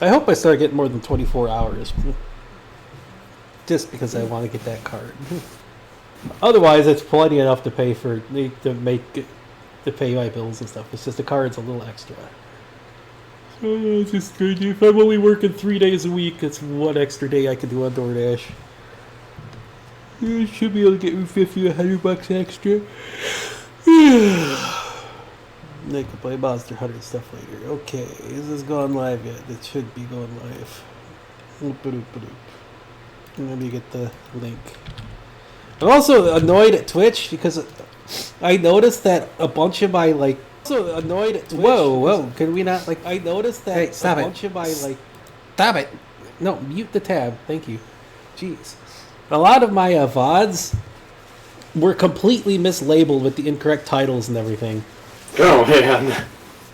I hope I start getting more than 24 hours. Just because I want to get that card. Otherwise, it's plenty enough to pay for to pay my bills and stuff. It's just the card's a little extra. So it's just good. If I'm only working 3 days a week, it's one extra day I can do on DoorDash. I should be able to get me $50, $100 extra. I can play Monster Hunter and stuff later. Okay, is this going live yet? It should be going live. Let me get the link. I'm also annoyed at Twitch because I noticed that a bunch of my Also annoyed at Twitch. Whoa! Can we not I noticed that bunch of my Stop it! No, mute the tab. Thank you. Jeez. A lot of my VODs were completely mislabeled with the incorrect titles and everything. Oh, man.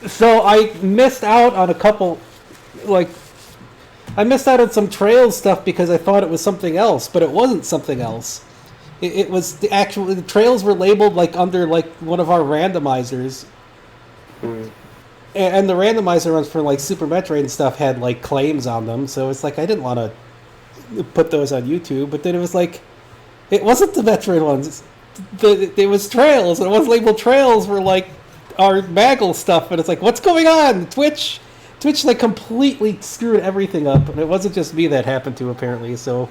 So I missed out on a couple, I missed out on some Trails stuff because I thought it was something else, but it wasn't something else. It was the Trails were labeled under one of our randomizers. And the randomizer ones for Super Metroid and stuff had claims on them, so it's I didn't want to put those on YouTube, but then it was it wasn't the Metroid ones. It was Trails, and it was labeled Trails were our Maggle stuff, and it's what's going on? Twitch completely screwed everything up, and it wasn't just me that happened to apparently. So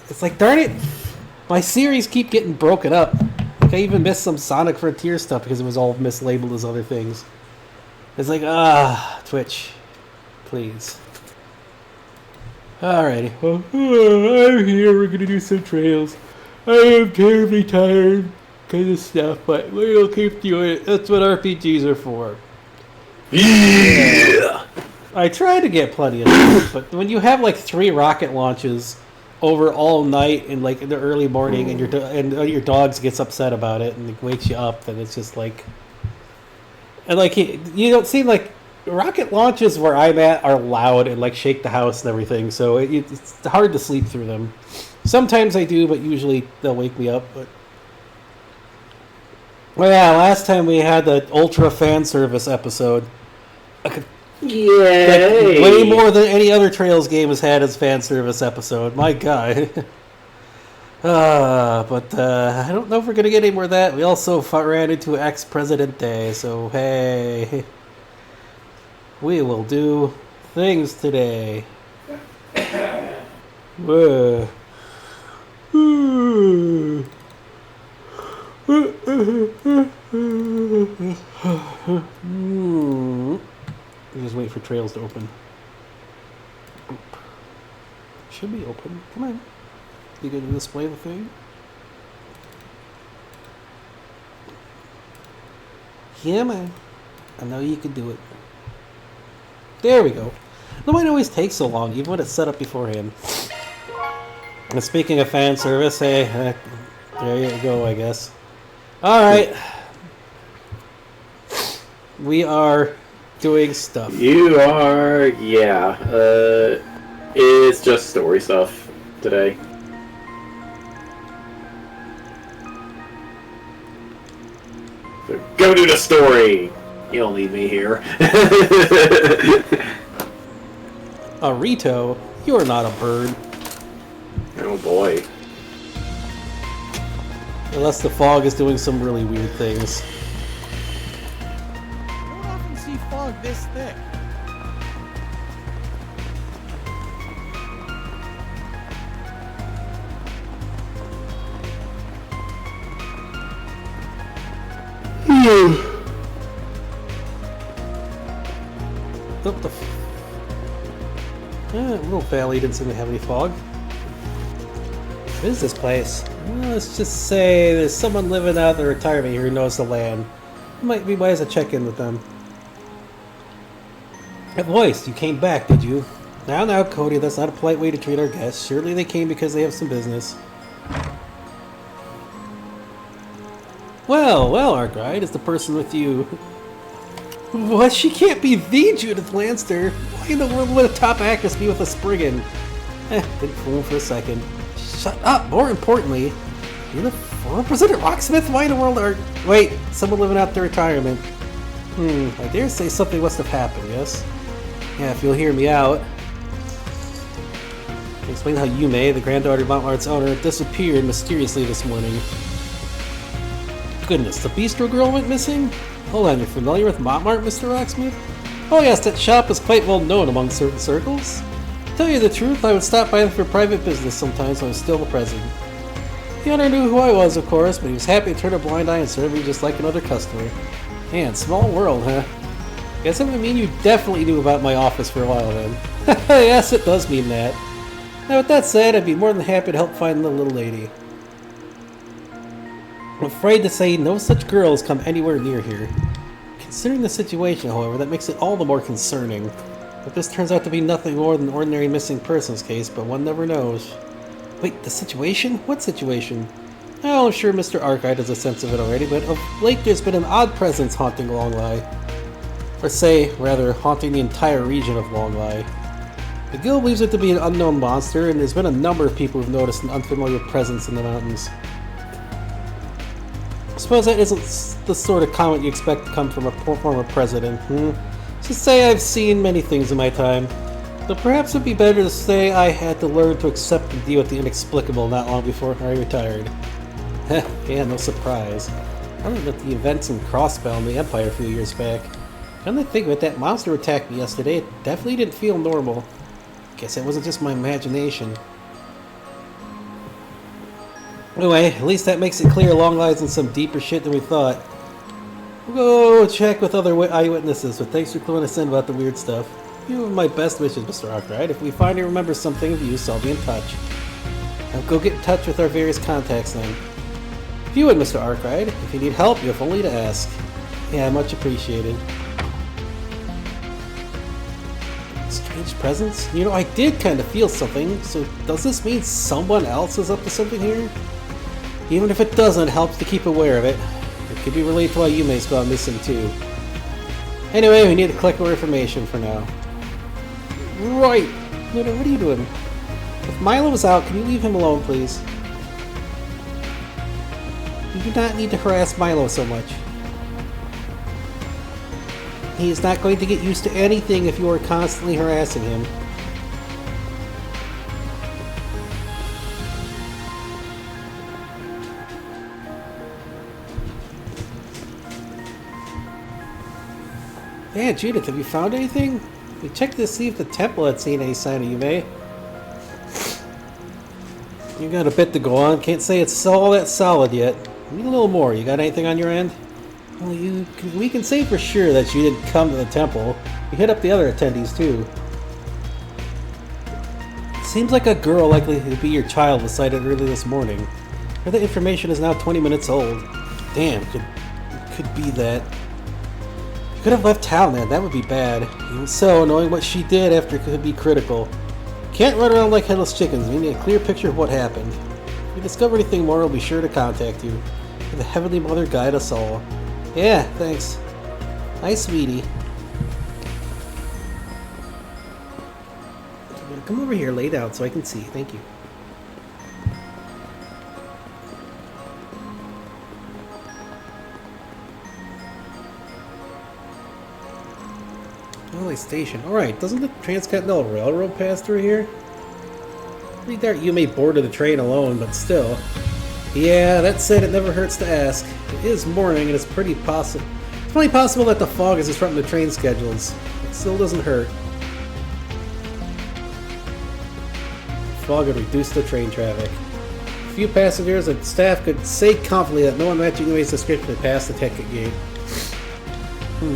it's darn it, my series keep getting broken up. I even missed some Sonic Frontier stuff because it was all mislabeled as other things. It's Twitch, please. Alrighty, well, I'm here. We're gonna do some Trails. I am terribly tired kind of stuff, but we'll keep doing it. That's what RPGs are for. Yeah! I try to get plenty of stuff, but when you have 3 rocket launches over all night and in the early morning, and your dogs gets upset about it and wakes you up, and it's just you don't seem rocket launches where I'm at are loud and shake the house and everything, so it's hard to sleep through them. Sometimes I do, but usually they'll wake me up. But well, yeah, last time we had the Ultra fan service episode. Yay! Way more than any other Trails game has had as fan service episode. My God. But I don't know if we're going to get any more of that. We also ran into ex-presidente, so hey. We will do things today. Whoa. Just wait for Trails to open. Should be open. Come on. You gonna display the thing? Yeah, man. I know you can do it. There we go. The might always take so long, even when it's set up beforehand. And speaking of fan service, hey, there you go, I guess. Alright. We are doing stuff. You are, yeah. It's just story stuff today. So go do the story! You don't leave me here. Arito, you're not a bird. Oh boy. Unless the fog is doing some really weird things. I don't often see fog this thick. What the Little Valley didn't seem to have any fog. What is this place? Well, let's just say there's someone living out in the retirement here who knows the land. It might be wise to check in with them. That voice, you came back, did you? Now, Cody, that's not a polite way to treat our guests. Surely they came because they have some business. Well, Arkwright, is the person with you... What? She can't be the Judith Lanster. Why in the world would a top actress be with a Spriggan? Didn't fool for a second. Shut up! More importantly, you're the former President Rocksmith? Why in the world are... Wait, someone living out their retirement. I dare say something must have happened, yes? Yeah, if you'll hear me out. Explain how Yume, the granddaughter of Montmart's owner, disappeared mysteriously this morning. Goodness, the bistro girl went missing? Hold on, you're familiar with Montmart, Mr. Rocksmith? Oh yes, that shop is quite well known among certain circles. To tell you the truth, I would stop by for private business sometimes when I was still the president. The owner knew who I was, of course, but he was happy to turn a blind eye and serve me just like another customer. Man, small world, huh? Guess that would mean you definitely knew about my office for a while then. Yes, it does mean that. Now with that said, I'd be more than happy to help find the little lady. I'm afraid to say no such girls come anywhere near here. Considering the situation, however, that makes it all the more concerning. If this turns out to be nothing more than an ordinary missing persons case, but one never knows. Wait, the situation? What situation? Oh, I'm sure Mr. Arkite has a sense of it already, but of late there's been an odd presence haunting Longlai. Or say, rather, haunting the entire region of Longlai. The guild believes it to be an unknown monster, and there's been a number of people who've noticed an unfamiliar presence in the mountains. I suppose that isn't the sort of comment you expect to come from a former president, Just say I've seen many things in my time. Though perhaps it'd be better to say I had to learn to accept and deal with the inexplicable not long before I retired. Yeah, no surprise. I learned that the events in Crossbell in the Empire a few years back. Come to think of it, that monster attacked me yesterday. It definitely didn't feel normal. Guess it wasn't just my imagination. Anyway, at least that makes it clear Longlai's in some deeper shit than we thought. We'll go check with other eyewitnesses, but thanks for cluing us in about the weird stuff. You have my best wishes, Mr. Arkwright. If we find or remember something of use, I'll be in touch. Now go get in touch with our various contacts then. If you would, Mr. Arkwright, if you need help, you have only to ask. Yeah, much appreciated. Strange presence? You know, I did kind of feel something, so does this mean someone else is up to something here? Even if it doesn't, it helps to keep aware of it. It could be related to why Yume's gone missing too. Anyway, we need to collect more information for now. Right! What are you doing? If Milo is out, can you leave him alone, please? You do not need to harass Milo so much. He is not going to get used to anything if you are constantly harassing him. Yeah, Judith, have you found anything? We checked to see if the temple had seen any sign of Yume. You got a bit to go on. Can't say it's all that solid yet. Need a little more. You got anything on your end? Well, we can say for sure that you didn't come to the temple. You hit up the other attendees too. Seems like a girl likely to be your child was sighted early this morning. The information is now 20 minutes old. Damn, could be that. You could have left town then, that would be bad. Even so, knowing what she did after could be critical. Can't run around like headless chickens, we need a clear picture of what happened. If we discover anything more, we'll be sure to contact you. May the Heavenly Mother guide us all. Yeah, thanks. Hi, sweetie. Come over here, lay down so I can see. Thank you. Valley Station. Alright, doesn't the Transcontinental Railroad pass through here? Pretty dark you may board the train alone, but still. Yeah, that said, it never hurts to ask. It is morning, and it's pretty possible. It's probably possible that the fog is disrupting the train schedules. It still doesn't hurt. The fog would reduce the train traffic. A few passengers and staff could say confidently that no one matching Yume's description had passed the ticket gate.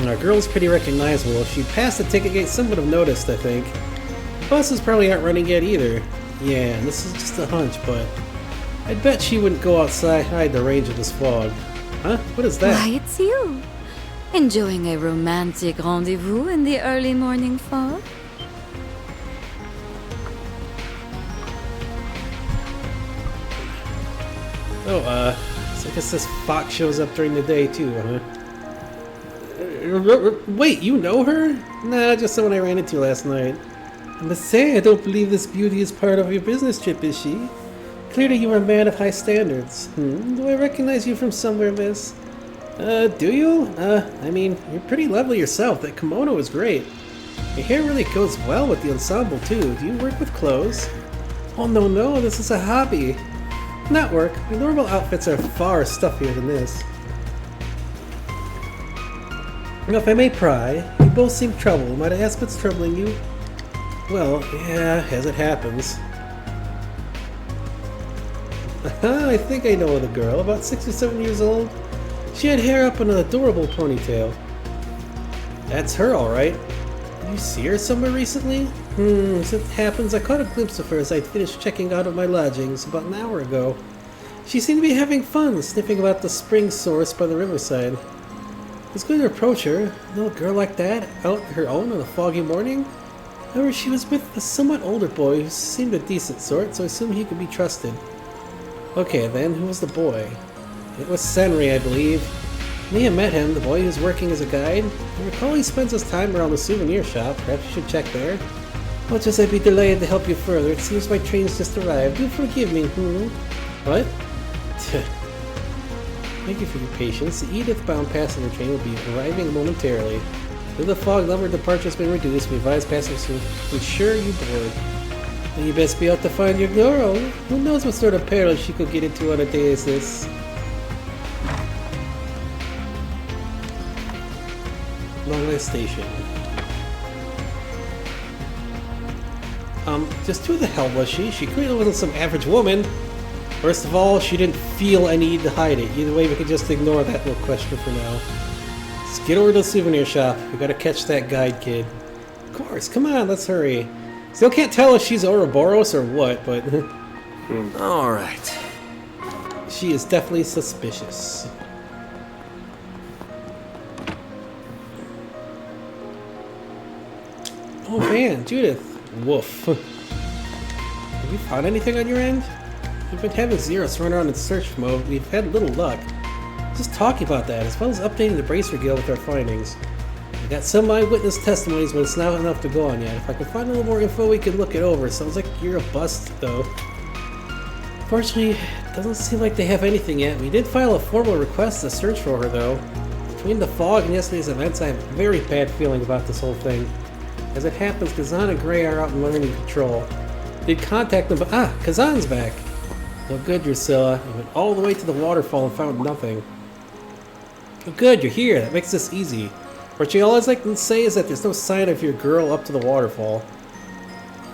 Our girl's pretty recognizable. If she passed the ticket gate, someone would have noticed, I think. The buses probably aren't running yet either. Yeah, and this is just a hunch, but I'd bet she wouldn't go outside hide the range of this fog. Huh? What is that? Why, it's you. Enjoying a romantic rendezvous in the early morning fog? Oh, so I guess this fox shows up during the day too, huh? Wait, you know her? Nah, just someone I ran into last night. I must say, I don't believe this beauty is part of your business trip, is she? Clearly you are a man of high standards. Do I recognize you from somewhere, miss? Do you? I mean, you're pretty lovely yourself. That kimono is great. Your hair really goes well with the ensemble too. Do you work with clothes? Oh no, this is a hobby. Not work. My normal outfits are far stuffier than this. Now, if I may pry, you both seem troubled. Might I ask what's troubling you? Well, yeah, as it happens. I think I know the girl, about 6 or 7 years old. She had hair up in an adorable ponytail. That's her, alright. Did you see her somewhere recently? As it happens, I caught a glimpse of her as I'd finished checking out of my lodgings about an hour ago. She seemed to be having fun, sniffing about the spring source by the riverside. I was going to approach her, a little girl like that, out on her own on a foggy morning. However, she was with a somewhat older boy who seemed a decent sort, so I assumed he could be trusted. Okay then, who was the boy? It was Senri, I believe. Mia met him, the boy who's working as a guide. I recall he spends his time around the souvenir shop. Perhaps you should check there. Much as I'd be delighted to help you further, it seems my train's just arrived. Do forgive me, What? Thank you for your patience. The Edith-bound passenger train will be arriving momentarily. Though the fog level departure has been reduced, we advise passengers to ensure you board. And you best be out to find your girl. Who knows what sort of peril she could get into on a day as this. Longley Station. Just who the hell was she? She clearly wasn't some average woman. First of all, she didn't feel a need to hide it. Either way, we can just ignore that little question for now. Let's get over to the souvenir shop. We gotta catch that guide kid. Of course, come on, let's hurry. Still can't tell if she's Ouroboros or what, but... Alright. She is definitely suspicious. Oh man, Judith. Woof. Have you found anything on your end? We've been having Zeros run around in search mode. We've had little luck. Just talking about that, as well as updating the Bracer Guild with our findings. I got some eyewitness testimonies, but it's not enough to go on yet. If I can find a little more info, we can look it over. Sounds like you're a bust, though. Fortunately, it doesn't seem like they have anything yet. We did file a formal request to search for her, though. Between the fog and yesterday's events, I have a very bad feeling about this whole thing. As it happens, Kazan and Gray are out in learning control. Did contact them, but Kazan's back. No good, Drusilla. I went all the way to the waterfall and found nothing. Oh good, you're here. That makes this easy. Fortunately, all I can say is that there's no sign of your girl up to the waterfall.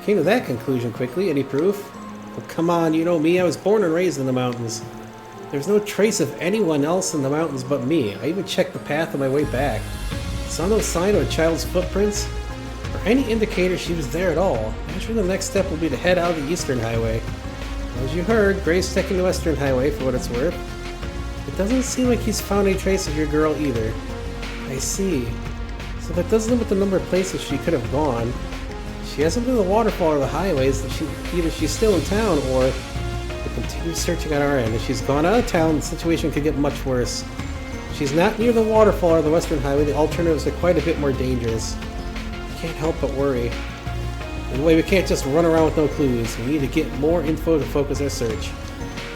Came to that conclusion quickly. Any proof? Oh, come on, you know me. I was born and raised in the mountains. There's no trace of anyone else in the mountains but me. I even checked the path on my way back. Saw no sign of a child's footprints, or any indicator she was there at all. Naturally, the next step will be to head out the Eastern Highway. As you heard, Gray's checking the Western Highway for what it's worth. It doesn't seem like he's found any trace of your girl either. I see. So that does limit the number of places she could have gone. She hasn't been to the waterfall or the highways, that either she's still in town or we'll continue searching on our end. If she's gone out of town, the situation could get much worse. If she's not near the waterfall or the Western Highway, the alternatives are quite a bit more dangerous. Can't help but worry. Anyway, we can't just run around with no clues. We need to get more info to focus our search.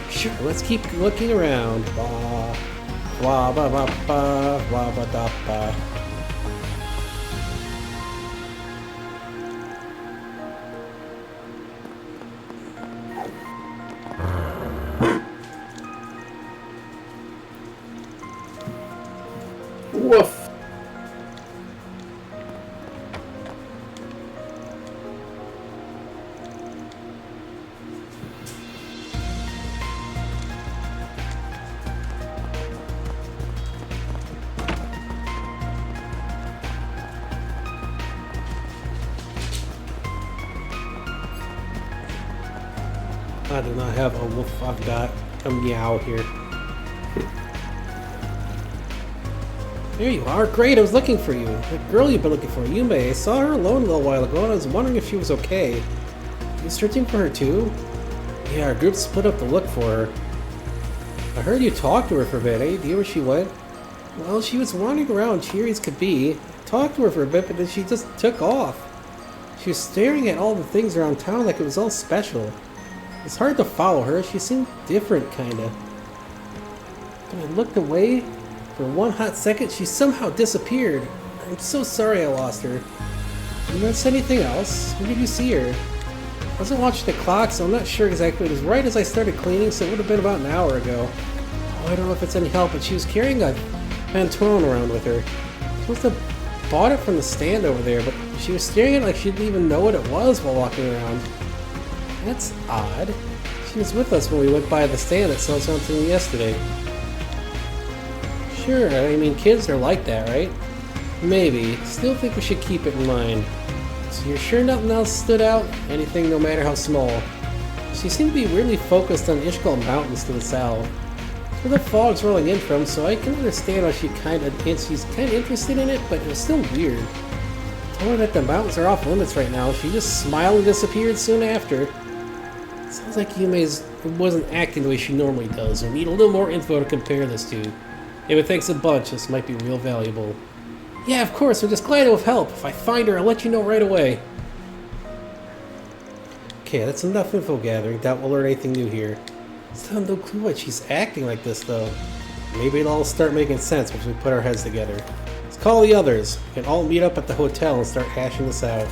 Sure, let's keep looking around. Ba, ba, ba, ba, ba, ba, ba, da, ba. Woof. I do not have a wolf, I've got a meow here. There you are, great, I was looking for you. The girl you've been looking for, Yume. I saw her alone a little while ago and I was wondering if she was okay. You searching for her too? Yeah, our group split up to look for her. I heard you talked to her for a bit, eh? Do you know where she went? Well, she was wandering around cheery as could be. I talked to her for a bit, but then she just took off. She was staring at all the things around town like it was all special. It's hard to follow her. She seemed different, kinda. When I looked away, for one hot second, she somehow disappeared. I'm so sorry I lost her. You notice anything else? When did you see her? I wasn't watching the clock, so I'm not sure exactly. It was right as I started cleaning, so it would have been about an hour ago. Oh, I don't know if it's any help, but she was carrying a Pantone around with her. She must have bought it from the stand over there, but she was staring at it like she didn't even know what it was while walking around. That's odd. She was with us when we went by the stand that sold something yesterday. Sure, I mean, kids are like that, right? Maybe. Still think we should keep it in mind. So you're sure nothing else stood out? Anything, no matter how small? She seemed to be really focused on Ishkal Mountains to the south. That's where the fog's rolling in from, so I can understand why she's kind of interested in it, but it was still weird. I told her that the mountains are off limits right now. She just smiled and disappeared soon after. Sounds like Yume's wasn't acting the way she normally does. We need a little more info to compare this to. Anyway, thanks a bunch. This might be real valuable. Yeah, of course. I'm just glad to help. If I find her, I'll let you know right away. Okay, that's enough info gathering. Doubt we'll learn anything new here. Still have no clue why she's acting like this, though. Maybe it'll all start making sense once we put our heads together. Let's call the others. We can all meet up at the hotel and start hashing this out.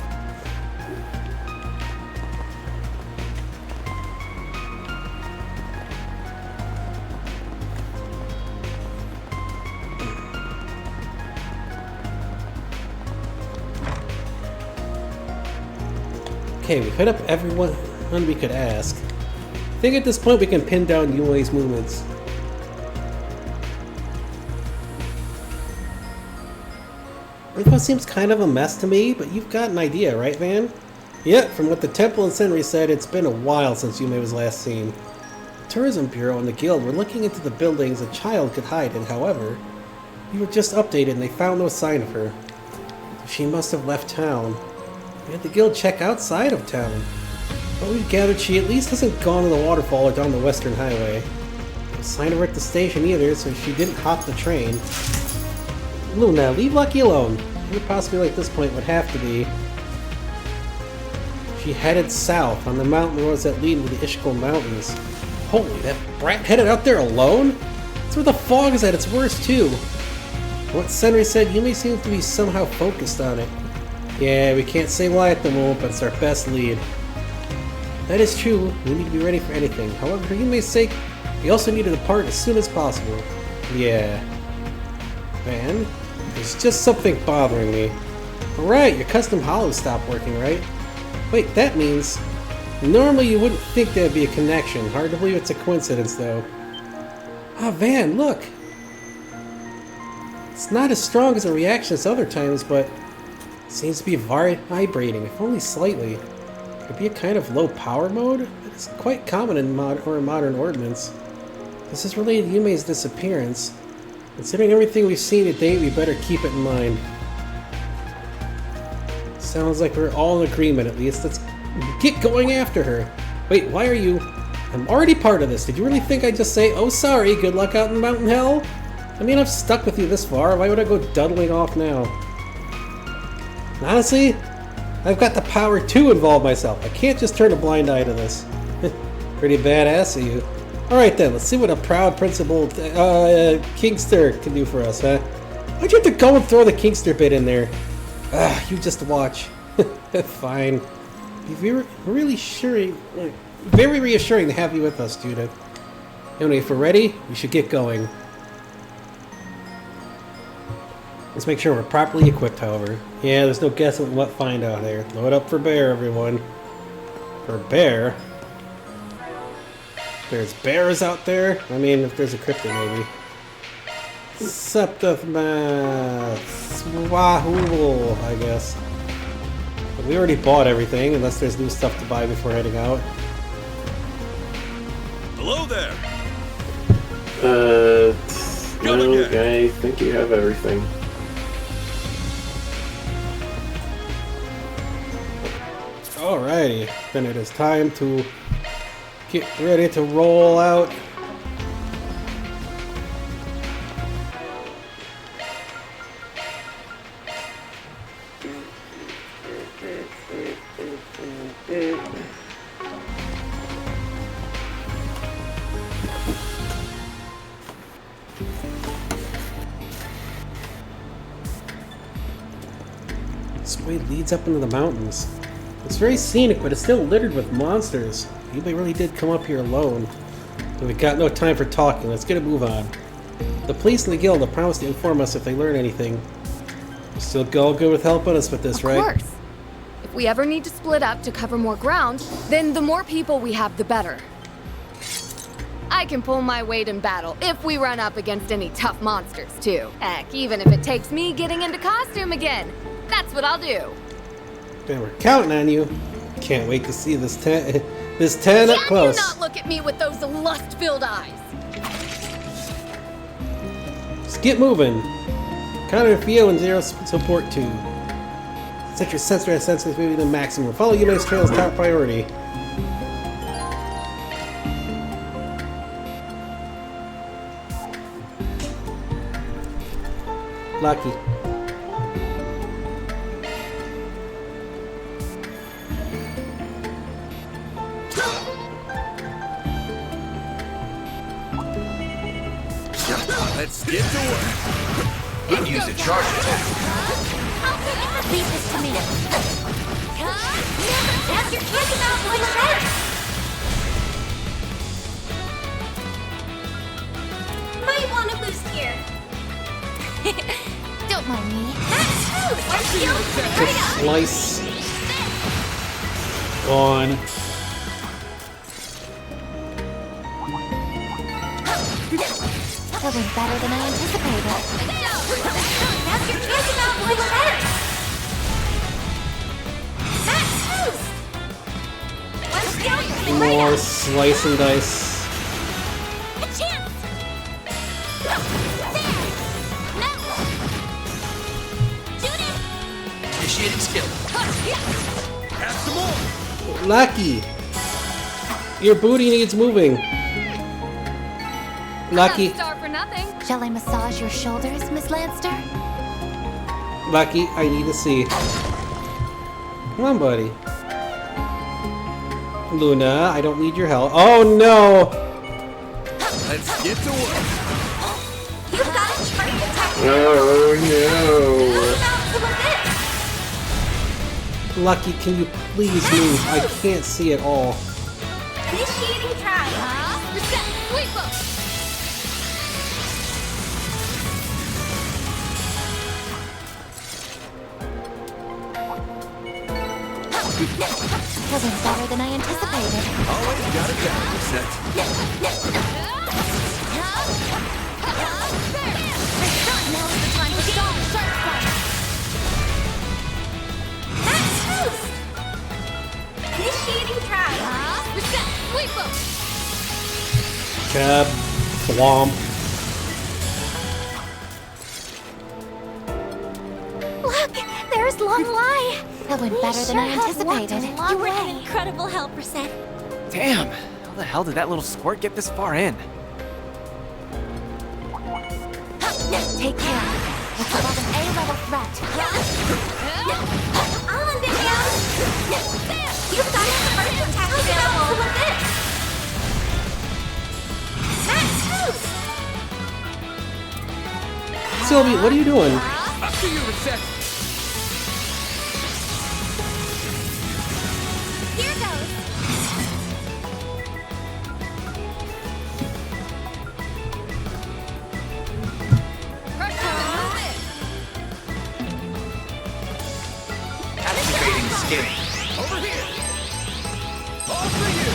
Okay, we've hit up everyone we could ask. I think at this point we can pin down Yume's movements. Info seems kind of a mess to me, but you've got an idea, right, Van? Yep, from what the Temple and Senri said, it's been a while since Yume was last seen. The Tourism Bureau and the Guild were looking into the buildings a child could hide in, however. We were just updated and they found no sign of her. She must have left town. We had the Guild check outside of town. But we've gathered she at least hasn't gone to the waterfall or down the Western Highway. No sign of her at the station either, so she didn't hop the train. Luna, leave Lucky alone. Your possibility at this point would have to be she headed south on the mountain roads that lead into the Ishkal Mountains. Holy, that brat headed out there alone? That's where the fog is at its worst too. What Senri said, Yume seems to be somehow focused on it. Yeah, we can't say why at the moment, but it's our best lead. That is true, we need to be ready for anything. However, for Yume's sake, we also need to depart as soon as possible. Yeah. Man, there's just something bothering me. Alright, your custom hollows stopped working, right? Wait, that means... Normally you wouldn't think there'd be a connection. Hard to believe it's a coincidence, though. Ah, Van, look! It's not as strong as a reaction as other times, but... It seems to be vibrating, if only slightly. Could be a kind of low power mode? It's quite common in modern ordnance. This is related to Yume's disappearance. Considering everything we've seen to date, we better keep it in mind. Sounds like we're all in agreement at least. Let's get going after her. Wait, why are you... I'm already part of this. Did you really think I'd just say, oh sorry, good luck out in mountain hell? I mean, I've stuck with you this far. Why would I go dawdling off now? Honestly, I've got the power to involve myself. I can't just turn a blind eye to this. Pretty badass of you. Alright then, let's see what a proud principal Kingster can do for us, huh? Why'd you have to go and throw the Kingster bit in there? Ah, you just watch. Fine. Very reassuring to have you with us, Judith. Anyway, if we're ready, we should get going. Let's make sure we're properly equipped, however. Yeah, there's no guessing what find out there. Load up for bear, everyone. For bear? There's bears out there? I mean, if there's a cryptid, maybe. Swahoo, I guess. But we already bought everything, unless there's new stuff to buy before heading out. Hello there. No, I think you have everything. Alrighty, then it is time to get ready to roll out. way leads up into the mountains. It's very scenic, but it's still littered with monsters. Anybody really did come up here alone. But we've got no time for talking. Let's get a move on. The police and the guild have promised to inform us if they learn anything. You're still all good with helping us with this, right? Of course. If we ever need to split up to cover more ground, then the more people we have, the better. I can pull my weight in battle if we run up against any tough monsters, too. Heck, even if it takes me getting into costume again. That's what I'll do. Man, we're counting on you. Can't wait to see this 10 up close. Can you not look at me with those lust-filled eyes? Just get moving. Counter Theo and Zero support 2. Set your sensitivity to maximum. Follow Yume's trail as top priority. Lucky. Let's get to work. And use a charge attack. Leave this to me. That's your chance about going ahead. Might want a boost here. Don't mind me. Just slice. Gone. That went better than I anticipated. That's your chance about going ahead. More slice and dice. A chance. Initiating skill. Have some more. Lucky. Your booty needs moving. Lucky. Star for nothing. Shall I massage your shoulders, Miss Lanster? Lucky, I need to see. Come on, buddy. Luna, I don't need your help. Oh no! Let's get to work. You've got a charge attack. Oh Lucky, can you please move? I can't see at all. Initiating trial. Wasn't better than I anticipated. Always got a counter set. Now is the time to stall the shark fire. Max boost. Initiating trial. Cab. Swamp. Look, there's Long Lai. That went better than I anticipated. You were an incredible help, Percent. Damn! How the hell did that little squirt get this far in? Take care. It's above an A-level threat. I'll unveil you. You've got the first attack available with this. Max boost. Sylvie, what are you doing? Up to you, Reset. Here goes. Activating skill. Over here. All for you.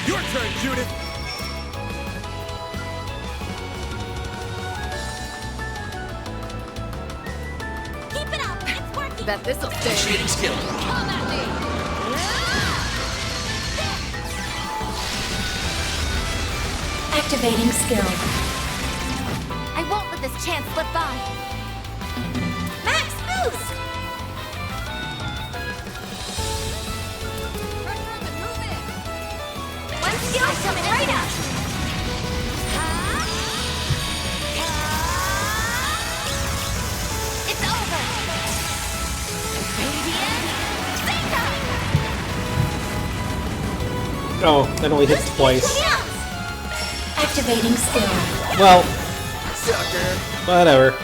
Your turn, Judith. Keep it up. It's working. Bet this'll stay. Initiating skill. Come at me. Activating skill. I won't let this chance slip by. Max boost! One skill coming right up. It's over. Radiant. Oh, that only hits twice. Activating skill. Well, Sucker. whatever.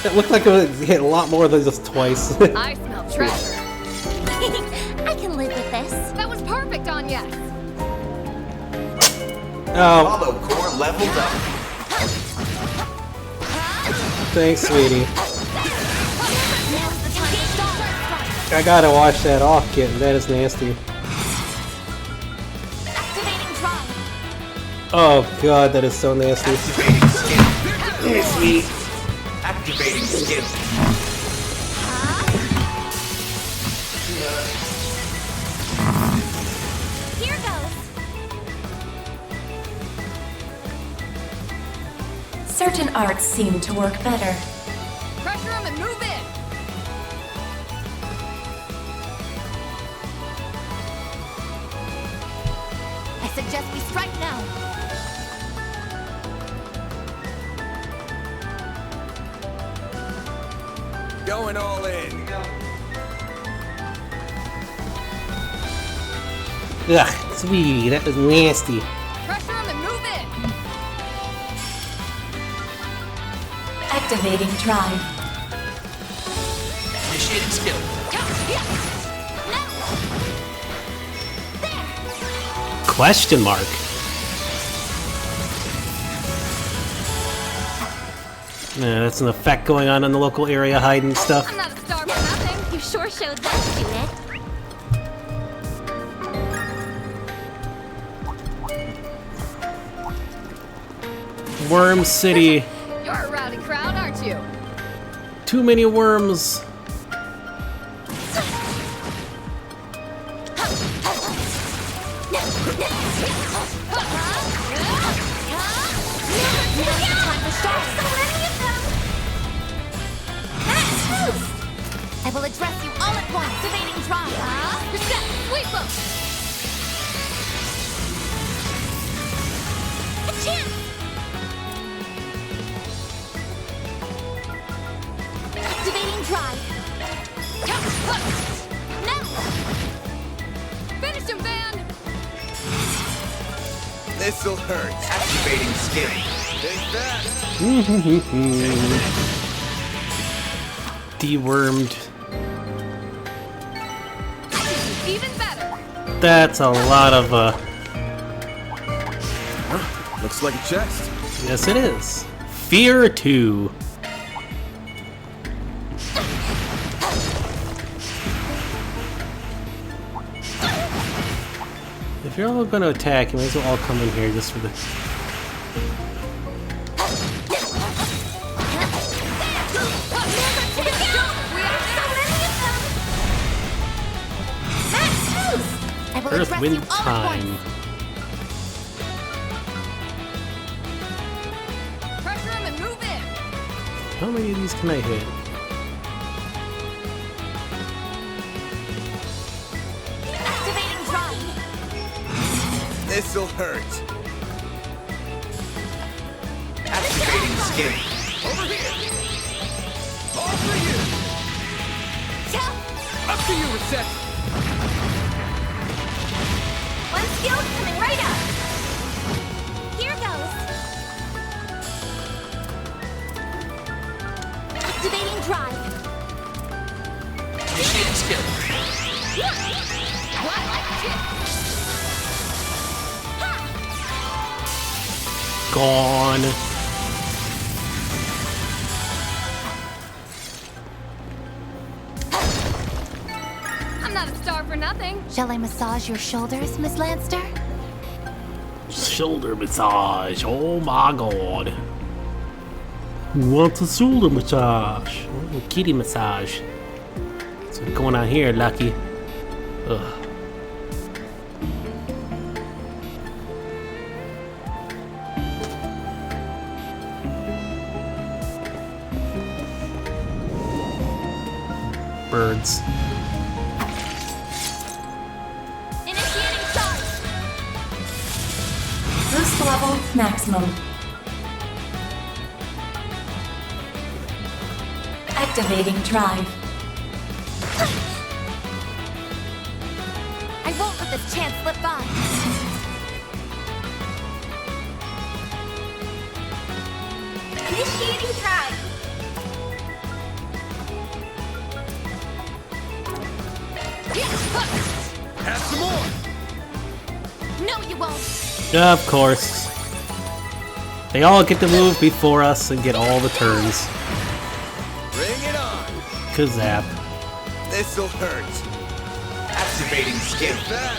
It looked like it would hit a lot more than just twice. I smell treasure. I can live with this. That was perfect on yes. Oh, Hollow core leveled up. thanks, sweetie. Now's the time to start. I gotta wash that off, kitten. That is nasty. Activating drive. Oh god, that is so nasty. Activating skill. It's me. Activating skill. Here goes. Certain arts seem to work better. Pressure him and move in. I suggest we strike now. Going all in. Ugh, sweetie, that was nasty. Pressure him and move in. Activating drive. Initiating skill. Question mark. Yeah, that's an effect going on in the local area, hiding stuff. I'm not a star for nothing. You sure showed that, Judith. Worm City. You're a rowdy crowd, aren't you? Too many worms. I will address you all at once. Activating drive. Reset. Sweep them. A chance. Activating drive. Now. Finish him, Van. This'll hurt. Activating skill. Take that. Dewormed. Even better. That's a lot of, Looks like a chest. yes it is. Fear 2. If you're all gonna attack, you might as well all come in here just for the... I will Earth, address Wind, you all at Time. once. Pressure him and move in. How many of these can I hit? Activating drive. This'll hurt. Activating skill. Over here. All for you. Up to you, Reset. One skill coming right up. Here goes. Activating drive. Initiating skill. What? Gone. I'm not a star for nothing. Shall I massage your shoulders, Miss Lanster? Shoulder massage. Oh my god. Who wants a shoulder massage? Oh, kitty massage. What's going on here, Lucky? Ugh. Birds. Initiating charge. Boost level maximum. Activating drive. I won't let this chance slip by. Initiating drive. won't. Of course. They all get to move before us and get all the turns. Bring it on. Kazap. This'll hurt. Activating skill. That.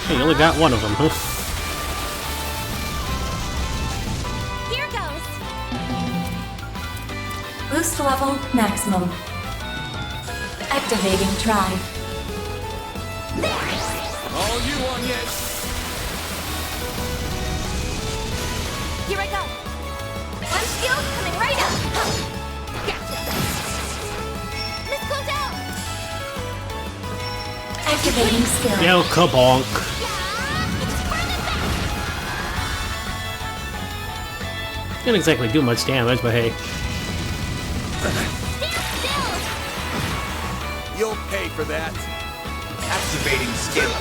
Hey, you only got one of them, huh? Here goes. Boost level maximum. Activating drive. All you want yet? Here I go. One skill coming right up. Gotcha. Miss Clodell. Activating skill. Yo, kabonk. Didn't exactly do much damage, but hey. You'll pay for that. Activating skill.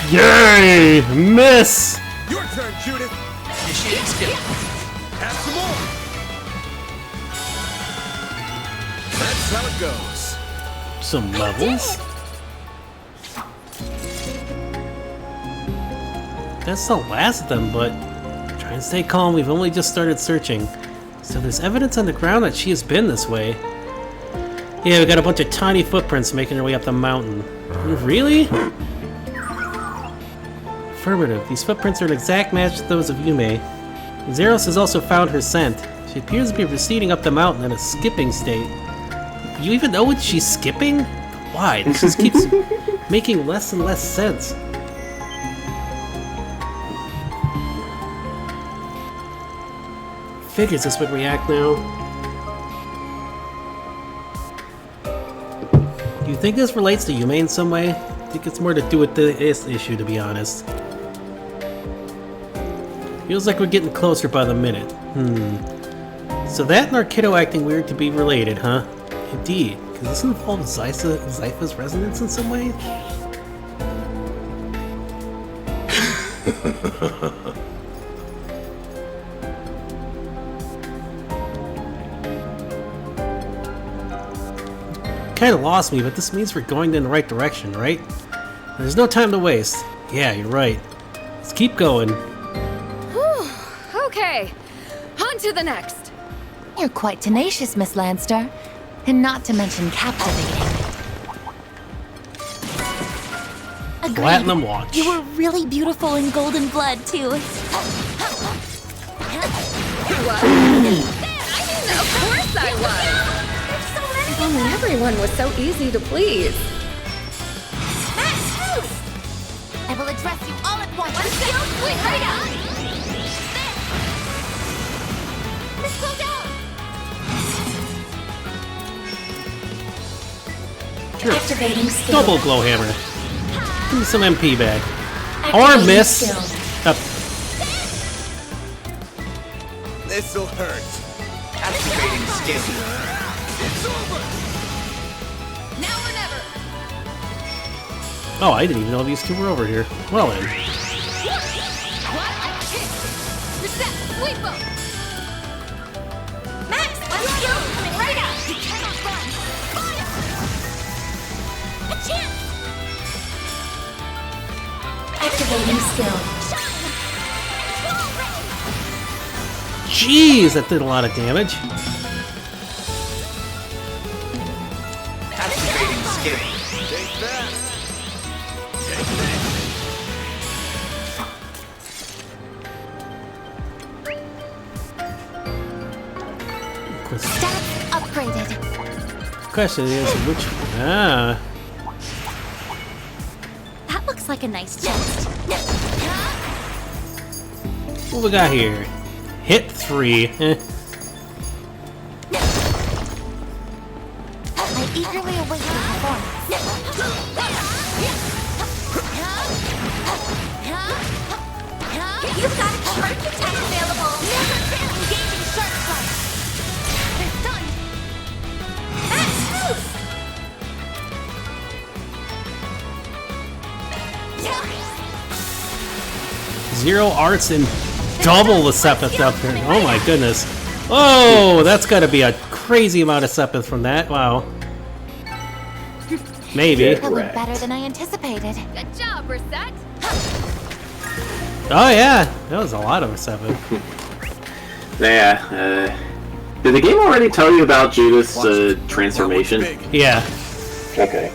Yay! Miss! Your turn, Judith. Initiating skill. Have some more. That's how it goes. Some levels? That's the last of them, but try and stay calm. We've only just started searching. So there's evidence on the ground that she has been this way. Yeah, we got a bunch of tiny footprints making their way up the mountain. Really? Affirmative. These footprints are an exact match to those of Yume. Zeros has also found her scent. She appears to be receding up the mountain in a skipping state. You even know what she's skipping? Why? This just keeps making less and less sense. Figures this would react now. Do you think this relates to Yume in some way? I think it's more to do with this issue, to be honest. Feels like we're getting closer by the minute. So that and our kiddo acting weird to be related, huh? Indeed. Does this involve Zypha's resonance in some way? Kinda lost me, but this means we're going in the right direction, right? There's no time to waste. Yeah, you're right. Let's keep going. Whew. Okay. On to the next. You're quite tenacious, Miss Lanster. And not to mention captivating. Agreed. Platinum watch. You were really beautiful in golden blood, too. What? I mean, of course I was. If only everyone was so easy to please. I will address you all at once. One skill, wait, right up. Miss Clodell. Sure. Activating skill. Double glow hammer. Give me some MP back. Or Activating miss. skill. This'll hurt. Activating skill. It's over. Now or never. Oh, I didn't even know these two were over here. Well then. What? Kick. Reset. Sweep up. Max, one skill coming right up. You cannot run. Fire. A chance. Activating skill. Shine. Wall ray. Jeez, that did a lot of damage. Activating skill. Take that. Take that. Stats upgraded. Question is, which... Ah. That looks like a nice chest. What we got here? Hit 3. I eagerly await your performance. You've got a perfect attack available. Never fail engaging shark strike. It's done. Max boost. Zero arts and double the Sepith up here. Oh my goodness. Oh, that's gotta be a crazy amount of sepith from that. Wow. Maybe. Yeah. That went better than I anticipated. Good job, Reset. Oh yeah, that was a lot of sepith. Yeah. Did the game already tell you about Judith's transformation? Big. Yeah. Okay.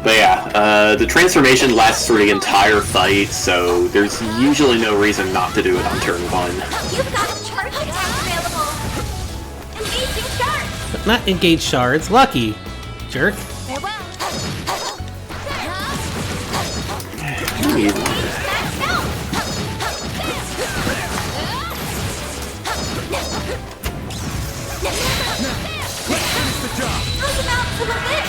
But yeah, the transformation lasts through the entire fight, so there's usually no reason not to do it on turn 1. You've got a charge attack available. Engaging shark. Not engage shards. Lucky. Jerk. Farewell. Max out. Finish the job. Throw them out to the bit.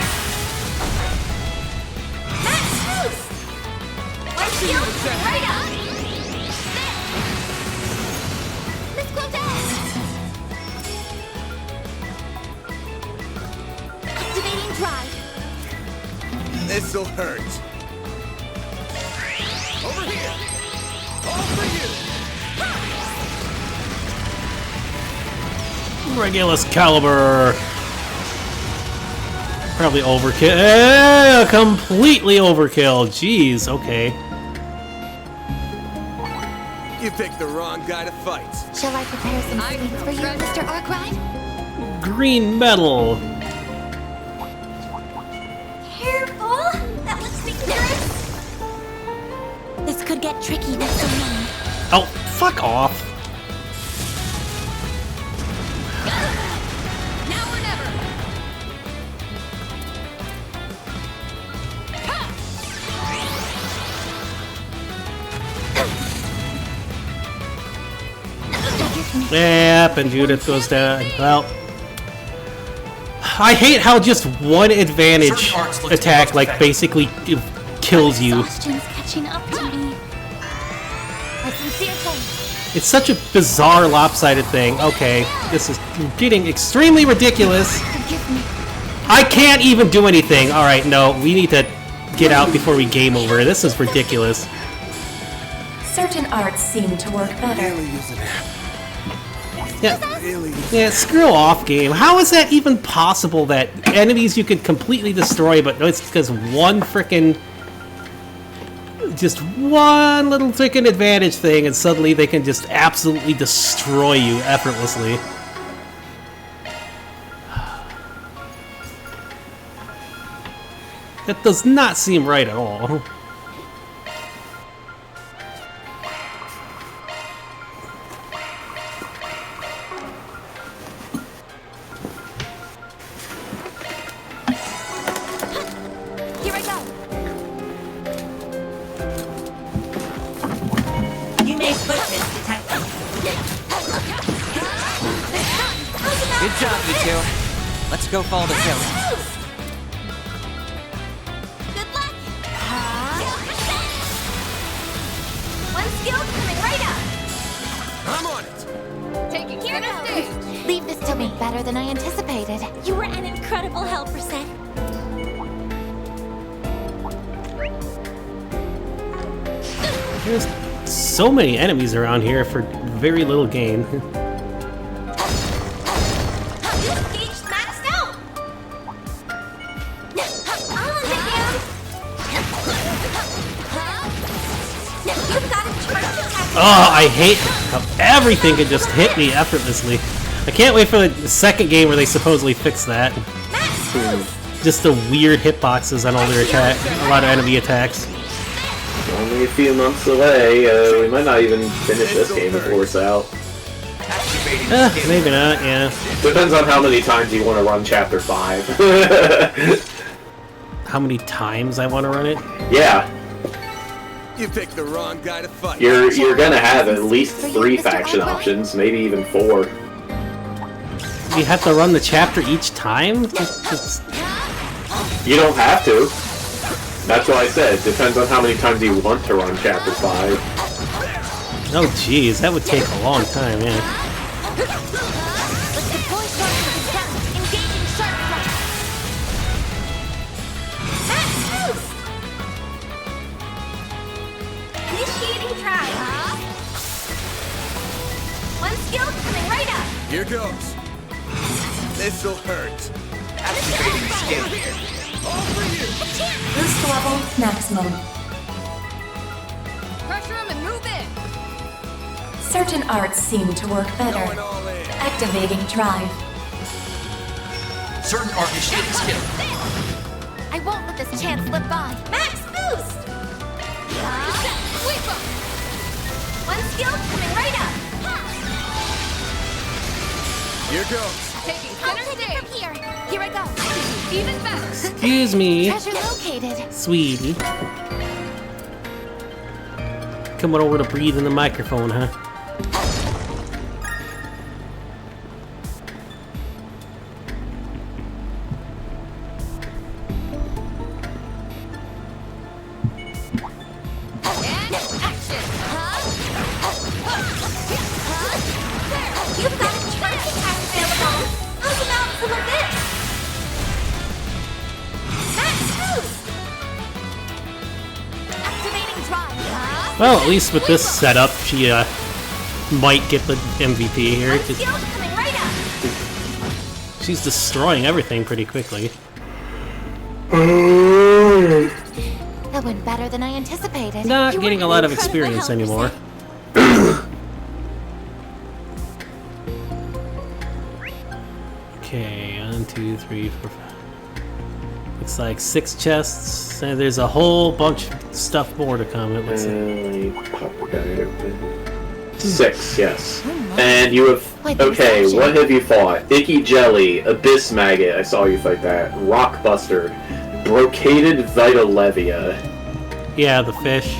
Max boost. One shield right up. Let's go down. Activating drive. This'll hurt. Over here. All for you. Regulus Caliber. Probably overkill. Completely overkill. Jeez. Okay. You picked the wrong guy to fight. Shall I prepare some sweets for you, Mr. Arkwright? Green metal. Careful! That looks dangerous! This could get tricky next time. Oh, fuck off. Now or never. Yep, and Judith goes down. Well, I hate how just one advantage attack, like, basically kills you. Exhaustion's catching up to me. A sincere thanks. It's such a bizarre, lopsided thing. Okay, this is getting extremely ridiculous. Forgive me. I can't even do anything. Alright, no, we need to get out before we game over. This is ridiculous. Certain arts seem to work better. Really using it. Yeah, Really. yeah, screw off, game. How is that even possible that enemies you could completely destroy, but no, it's because one frickin'... just one little frickin' advantage thing, and suddenly they can just absolutely destroy you effortlessly. That does not seem right at all. Here I go. You made footprints detected. Good job, you two. Let's go follow the trail. Good luck. One skill coming right up. I'm on it. Taking Here center goes. stage. Leave this to me. Better than I anticipated. You were an incredible help, Reset. There's so many enemies around here for very little gain. Engaged maxed out. I'll hit him. You've got a charge attack. Oh, I hate how everything can just hit me effortlessly. I can't wait for the second game where they supposedly fix that. Max boost. Just the weird hitboxes on all their attack, a lot of enemy attacks. Only a few months away. We might not even finish this game before it's out. Activating skill. Maybe not, yeah. Depends on how many times you want to run Chapter 5. How many times I want to run it? Yeah, You picked the wrong guy to fight. you're gonna have at least 3 faction options, maybe even 4. You have to run the chapter each time? Just- You don't have to. That's why I said, depends on how many times you want to run Chapter 5. oh jeez, that would take a long time, yeah. Let's deploy shark to the ground. Engaging shark flight. Here goes. This'll hurt. Activating skill. All for you. Boost level maximum. Pressure him and move in. Certain arts seem to work Going better. all in. Activating drive. Certain art initiating skill. I won't let this chance slip by. Max boost! Sweep him. One skill coming right up. Here goes. Taking I'll center take it stage. from here. Here I go. Even better. Excuse me, Treasure located. sweetie. Coming over to breathe in the microphone, huh? And action. You've got a charge attack available. How's about some of this? Max boost! Activating drive. Well, at least with this setup, she might get the MVP here. One skill coming right up. She's destroying everything pretty quickly. That went better than I anticipated. Not You were getting a an lot of incredible experience helper, anymore. Sam. Okay, 1, 2, 3, 4, 5. Looks like 6 chests, and there's a whole bunch of stuff more to come. It looks like. 6, yes. And you have... Wait, there's Okay, action. what have you fought? Icky Jelly, Abyss Maggot, I saw you fight that. Rock Bustard, Brocaded Vitalevia. Yeah, the fish.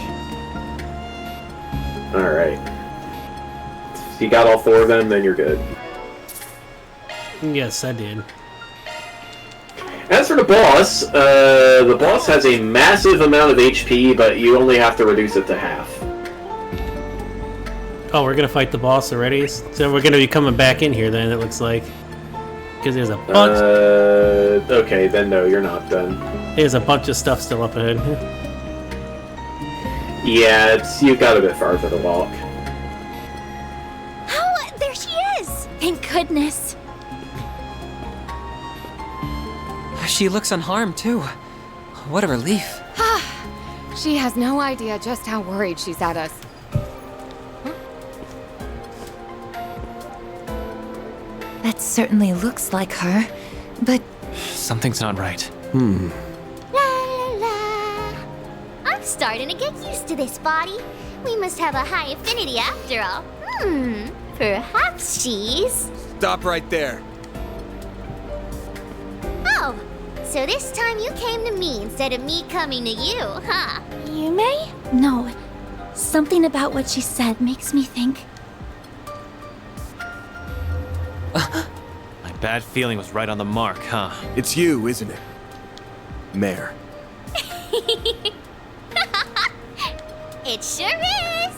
Alright. If you got all 4 of them, then you're good. Yes, I did. As for the boss has a massive amount of HP, but you only have to reduce it to half. Oh, we're gonna fight the boss already? So we're gonna be coming back in here then, it looks like. Because there's a bunch Okay, then no, you're not done. there's a bunch of stuff still up ahead. Yeah, you've got a bit farther to walk. Oh, there she is! Thank goodness. She looks unharmed, too. What a relief. She has no idea just how worried she's at us. That certainly looks like her, but Something's not right. La la la. I'm starting to get used to this body. We must have a high affinity after all. Perhaps she's... Stop right there. Oh, so this time you came to me instead of me coming to you, huh? you may? No. Something about what she said makes me think. My bad feeling was right on the mark, huh? It's you, isn't it? Mare. It sure is.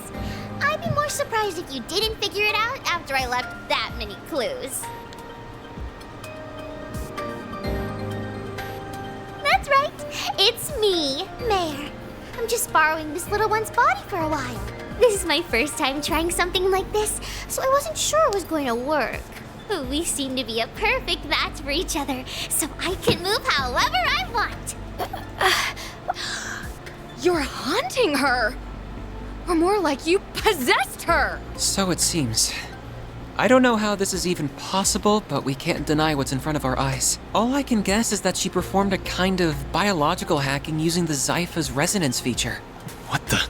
I'd be more surprised if you didn't figure it out after I left that many clues. That's right. It's me, Mare. I'm just borrowing this little one's body for a while. This is my first time trying something like this, so I wasn't sure it was going to work. But we seem to be a perfect match for each other, so I can move however I want. You're haunting her! Or more like you possessed her! So it seems. I don't know how this is even possible, but we can't deny what's in front of our eyes. All I can guess is that she performed a kind of biological hacking using the Zypha's resonance feature. What the?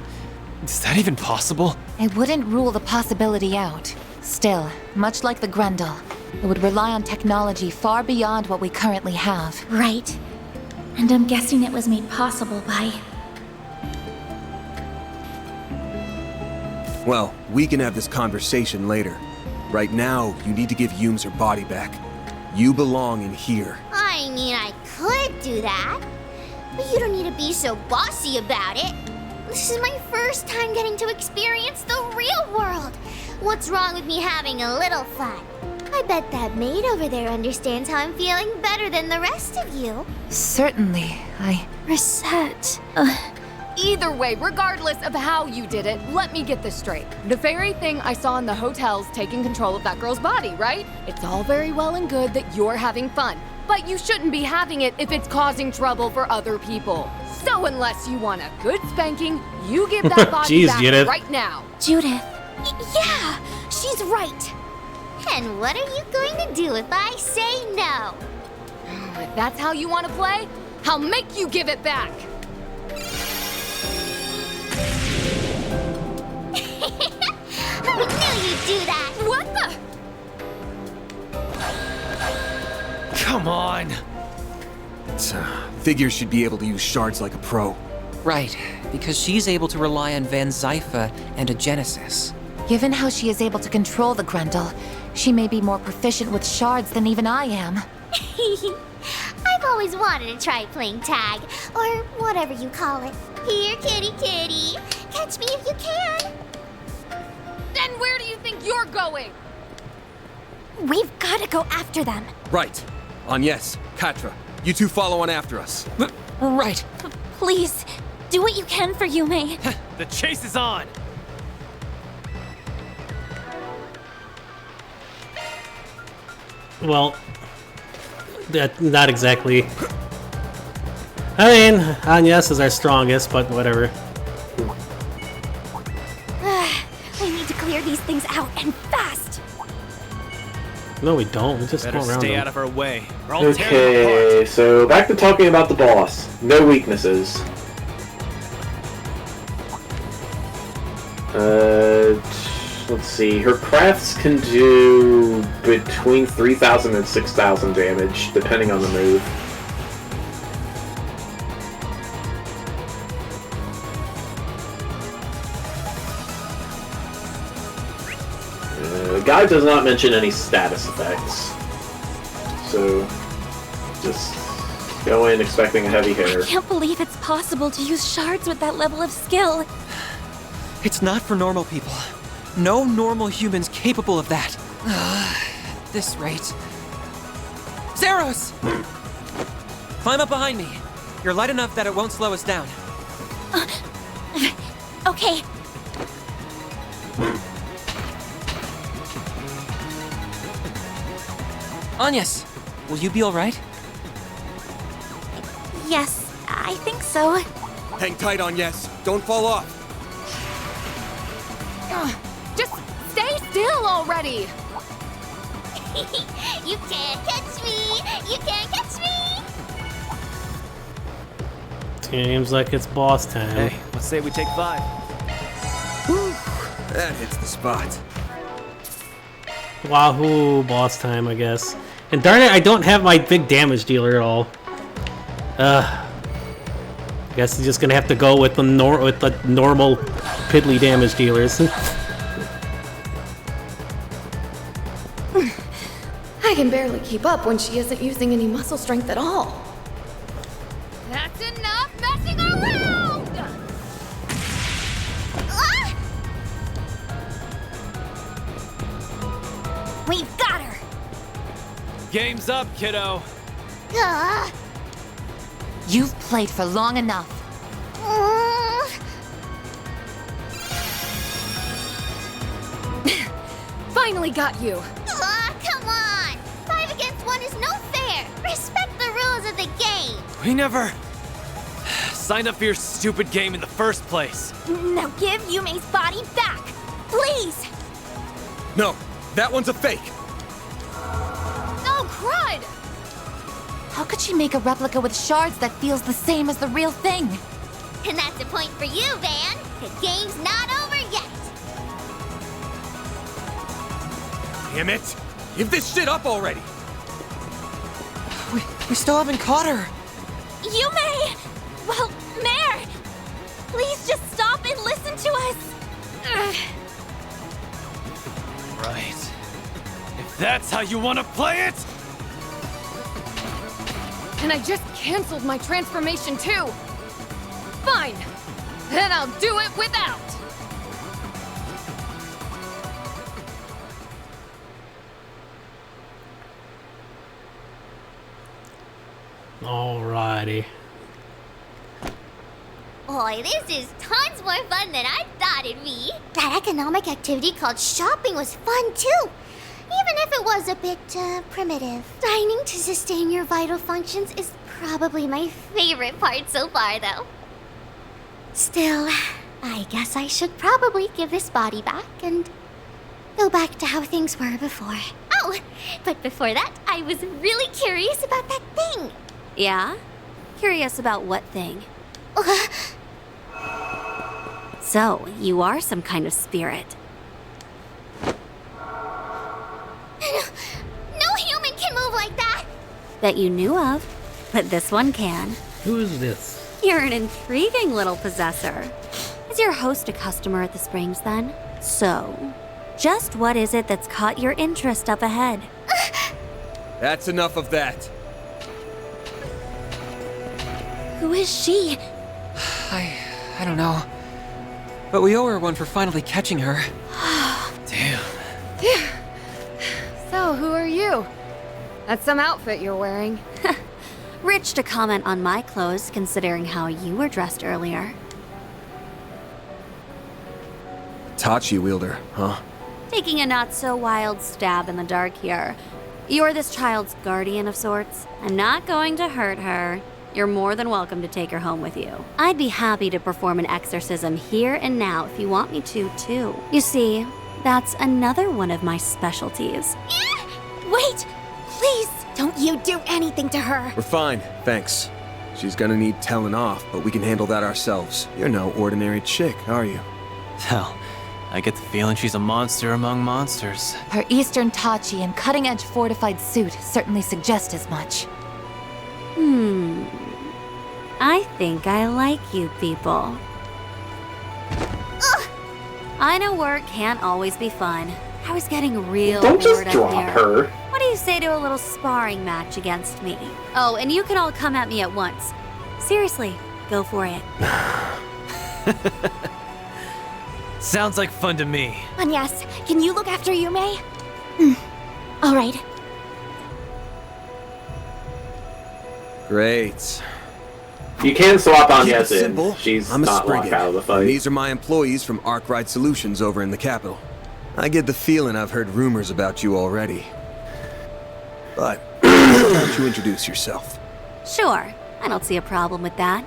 Is that even possible? I wouldn't rule the possibility out. Still, much like the Grendel, it would rely on technology far beyond what we currently have. Right. And I'm guessing it was made possible by... Well, we can have this conversation later. Right now, you need to give Yumes her body back. You belong in here. I mean, I could do that. But you don't need to be so bossy about it. This is my first time getting to experience the real world. What's wrong with me having a little fun? I bet that maid over there understands how I'm feeling better than the rest of you. Certainly, Reset. Either way, regardless of how you did it, let me get this straight. The fairy thing I saw in the hotel's taking control of that girl's body, right? It's all very well and good that you're having fun, but you shouldn't be having it if it's causing trouble for other people. So unless you want a good spanking, you give that body Jeez, back Judith. right now. Judith. Yeah, she's right. And what are you going to do if I say no? If that's how you want to play, I'll make you give it back. I knew you'd do that. What the? Come on! Figures should be able to use shards like a pro. Right, because she's able to rely on Van Zypha and a Genesis. Given how she is able to control the Grendel, she may be more proficient with shards than even I am. I've always wanted to try playing tag, or whatever you call it. Here, kitty kitty. Catch me if you can. Then where do you think you're going? We've got to go after them. Right. Agnes, Katra, you two follow on after us. Right. Please, do what you can for Yume. The chase is on! Well, not exactly. I mean, Agnes is our strongest, but whatever. We need to clear these things out and fast. No, we don't. We just Better go around stay them. out of her way, or I'll tear them Okay, apart. so back to talking about the boss. No weaknesses. Let's see. Her crafts can do between 3,000 and 6,000 damage, depending on the move. The guide does not mention any status effects, so just go in expecting a heavy hitter. I can't believe it's possible to use shards with that level of skill. It's not for normal people. No normal humans capable of that. At this rate. Zeros! Climb up behind me. You're light enough that it won't slow us down. Okay. Agnes, will you be alright? Yes, I think so. Hang tight, Agnes. Don't fall off. Just stay still already. You can't catch me. You can't catch me. Seems like it's boss time. Hey, let's say we take 5. That hits the spot. Wahoo, boss time, I guess. And darn it, I don't have my big damage dealer at all. I guess I'm just gonna have to go with the normal piddly damage dealers. I can barely keep up when she isn't using any muscle strength at all. That's enough messing around! Ah! We've got her. Game's up, kiddo. Ah! You've played for long enough. Finally got you. Come on! 5 against 1 is no fair! Respect the rules of the game! We never signed up for your stupid game in the first place. Now give Yume's body back. Please. No, that one's a fake. Oh, crud! How could she make a replica with shards that feels the same as the real thing? And that's a point for you, Van. The game's not over yet. Damn it! Give this shit up already! We still haven't caught her. Yume! Well, Mare! Please just stop and listen to us! Right. If that's how you want to play it! And I just canceled my transformation too. Fine. Then I'll do it without. Alrighty. boy, this is tons more fun than I thought it'd be. That economic activity called shopping was fun too, even if it was a bit primitive. Dining to sustain your vital functions is probably my favorite part so far, though. Still, I guess I should probably give this body back and go back to how things were before. Oh, but before that, I was really curious about that thing. Yeah? Curious about what thing? So, you are some kind of spirit. No human can move like that! That you knew of, but this one can. Who is this? You're an intriguing little possessor. Is your host a customer at the Springs, then? So, just what is it that's caught your interest up ahead? That's enough of that. Who is she? I don't know. But we owe her one for finally catching her. Damn. So, who are you? That's some outfit you're wearing. Rich to comment on my clothes, considering how you were dressed earlier. Tachi wielder, huh? Taking a not-so-wild stab in the dark here. You're this child's guardian of sorts. I'm not going to hurt her. You're more than welcome to take her home with you. I'd be happy to perform an exorcism here and now if you want me to, too. You see, that's another one of my specialties. Wait! Please! Don't you do anything to her! We're fine, thanks. She's gonna need telling off, but we can handle that ourselves. You're no ordinary chick, are you? Hell, I get the feeling she's a monster among monsters. Her Eastern Tachi and cutting-edge fortified suit certainly suggest as much. I think I like you people. Ugh. I know work can't always be fun. I was getting real Don't just bored up drop here. her. What do you say to a little sparring match against me? Oh, and you can all come at me at once. Seriously, go for it. Sounds like fun to me. Anyas, can you look after Yume? All right. Great. You can swap on Keep it Yes in. simple. She's I'm a not Spriggan, locked out of the and fight. these are my employees from Arkwright Solutions over in the capital. I get the feeling I've heard rumors about you already. But, why don't you introduce yourself? Sure, I don't see a problem with that.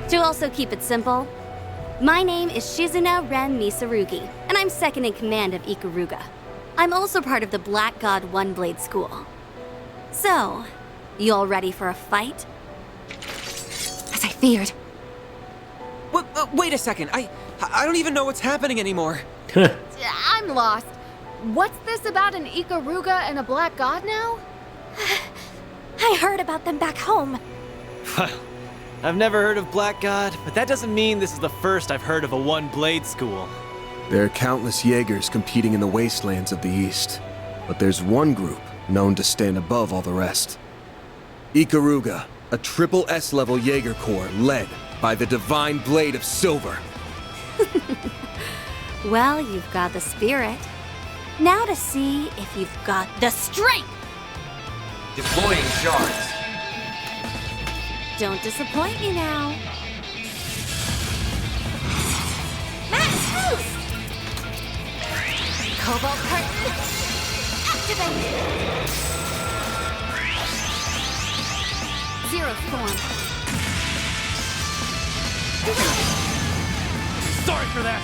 To also keep it simple, my name is Shizuna Ren Misarugi, and I'm second in command of Ikaruga. I'm also part of the Black God One Blade School. So, you all ready for a fight? As I feared. Wait a second. I don't even know what's happening anymore. I'm lost. What's this about an Ikaruga and a Black God now? I heard about them back home. I've never heard of Black God, but that doesn't mean this is the first I've heard of a one-blade school. There are countless Jaegers competing in the wastelands of the East, but there's one group known to stand above all the rest. Ikaruga, a triple S-level Jaeger Corps led by the Divine Blade of Silver. Well, you've got the spirit. Now to see if you've got the strength! Deploying shards. Don't disappoint me now. Max boost! Cobalt curtain activate! Zero form. Sorry for that!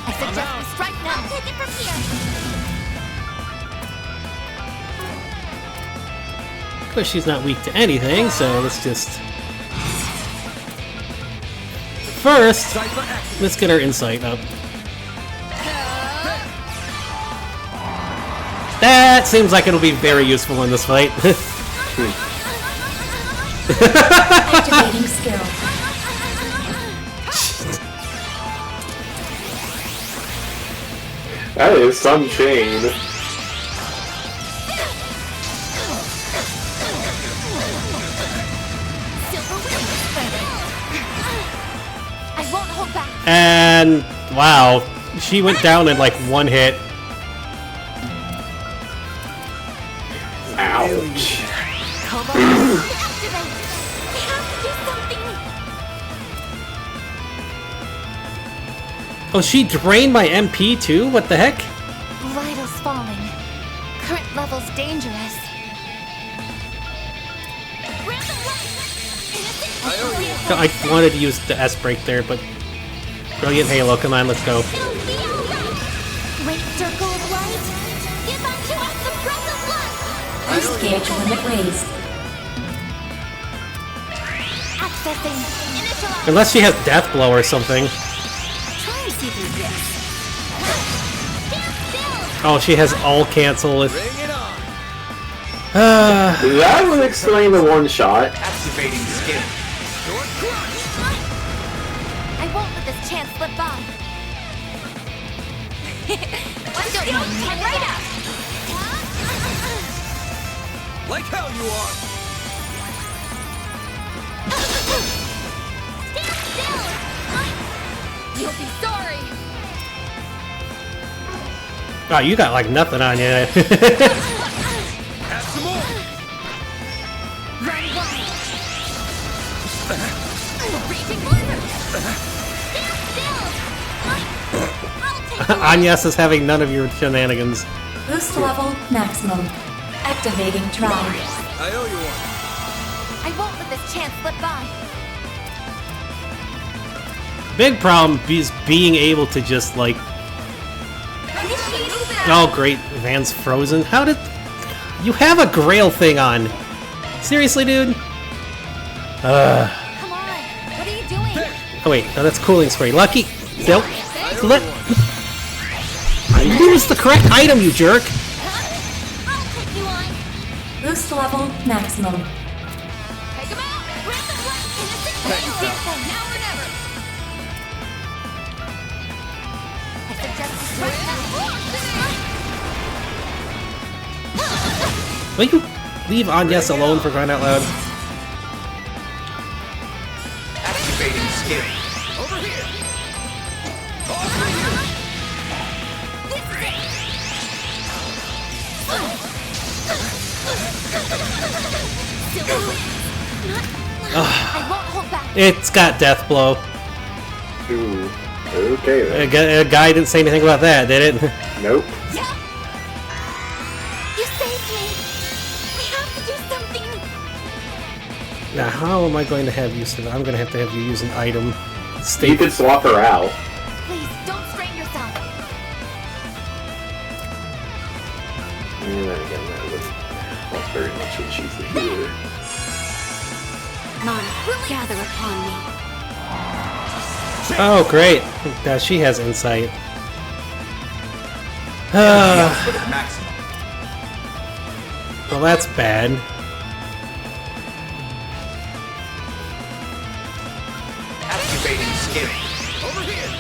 I suggest we strike now. Take it from here. Of course, she's not weak to anything, so let's just... First, let's get her insight up. That seems like it'll be very useful in this fight. Activating skill. That is some chain. And wow, she went down in like one hit. Ouch. Oh, she drained my MP too? What the heck? Vitals falling. Current levels dangerous. I wanted to use the S break there, but brilliant Halo. Come on, let's go. Great circle of light. Give unto us the breath of life. Boost gauge limit raised. Accessing. Initialize. Unless she has Death Blow or something. Try and see through this. Oh, she has all cancel with. That would explain the one shot. Activating skill. I won't let this chance slip by. Let's go. Head right up. Like hell you are! Stand still. You'll be sorry. Oh, you got like nothing on you. Have some more! Run wide. Raging blizzard. Stand still. I'll take Agnes is having none of your shenanigans. Boost level maximum. Activating drive. I owe you one. I won't let this chance slip by. Big problem is being able to just like. Oh, great. Van's frozen. How did. You have a Grail thing on. Seriously, dude? Come on. What are you doing? Oh, wait. No, that's cooling spray. Lucky. Nope. Let. I used the correct item, you jerk. I'll take you on. Boost level maximum. Take him out. Breath of life. Innocent. Now or never. I suggest you strike that. Will you leave Agnes alone for crying out loud? Activating skill. Over here! I won't hold back. It's got Death Blow. Ooh. Okay then. A guy didn't say anything about that, did it? Nope. You saved me. We have to do something. Now, how am I going to have you? I'm going to have you use an item. You could swap her out. Please don't strain yourself. And then again, that would help very much when she's the healer. Mana, gather upon me. Oh, great. Now she has insight. Maximum. Well, that's bad. Activating skill. Over here!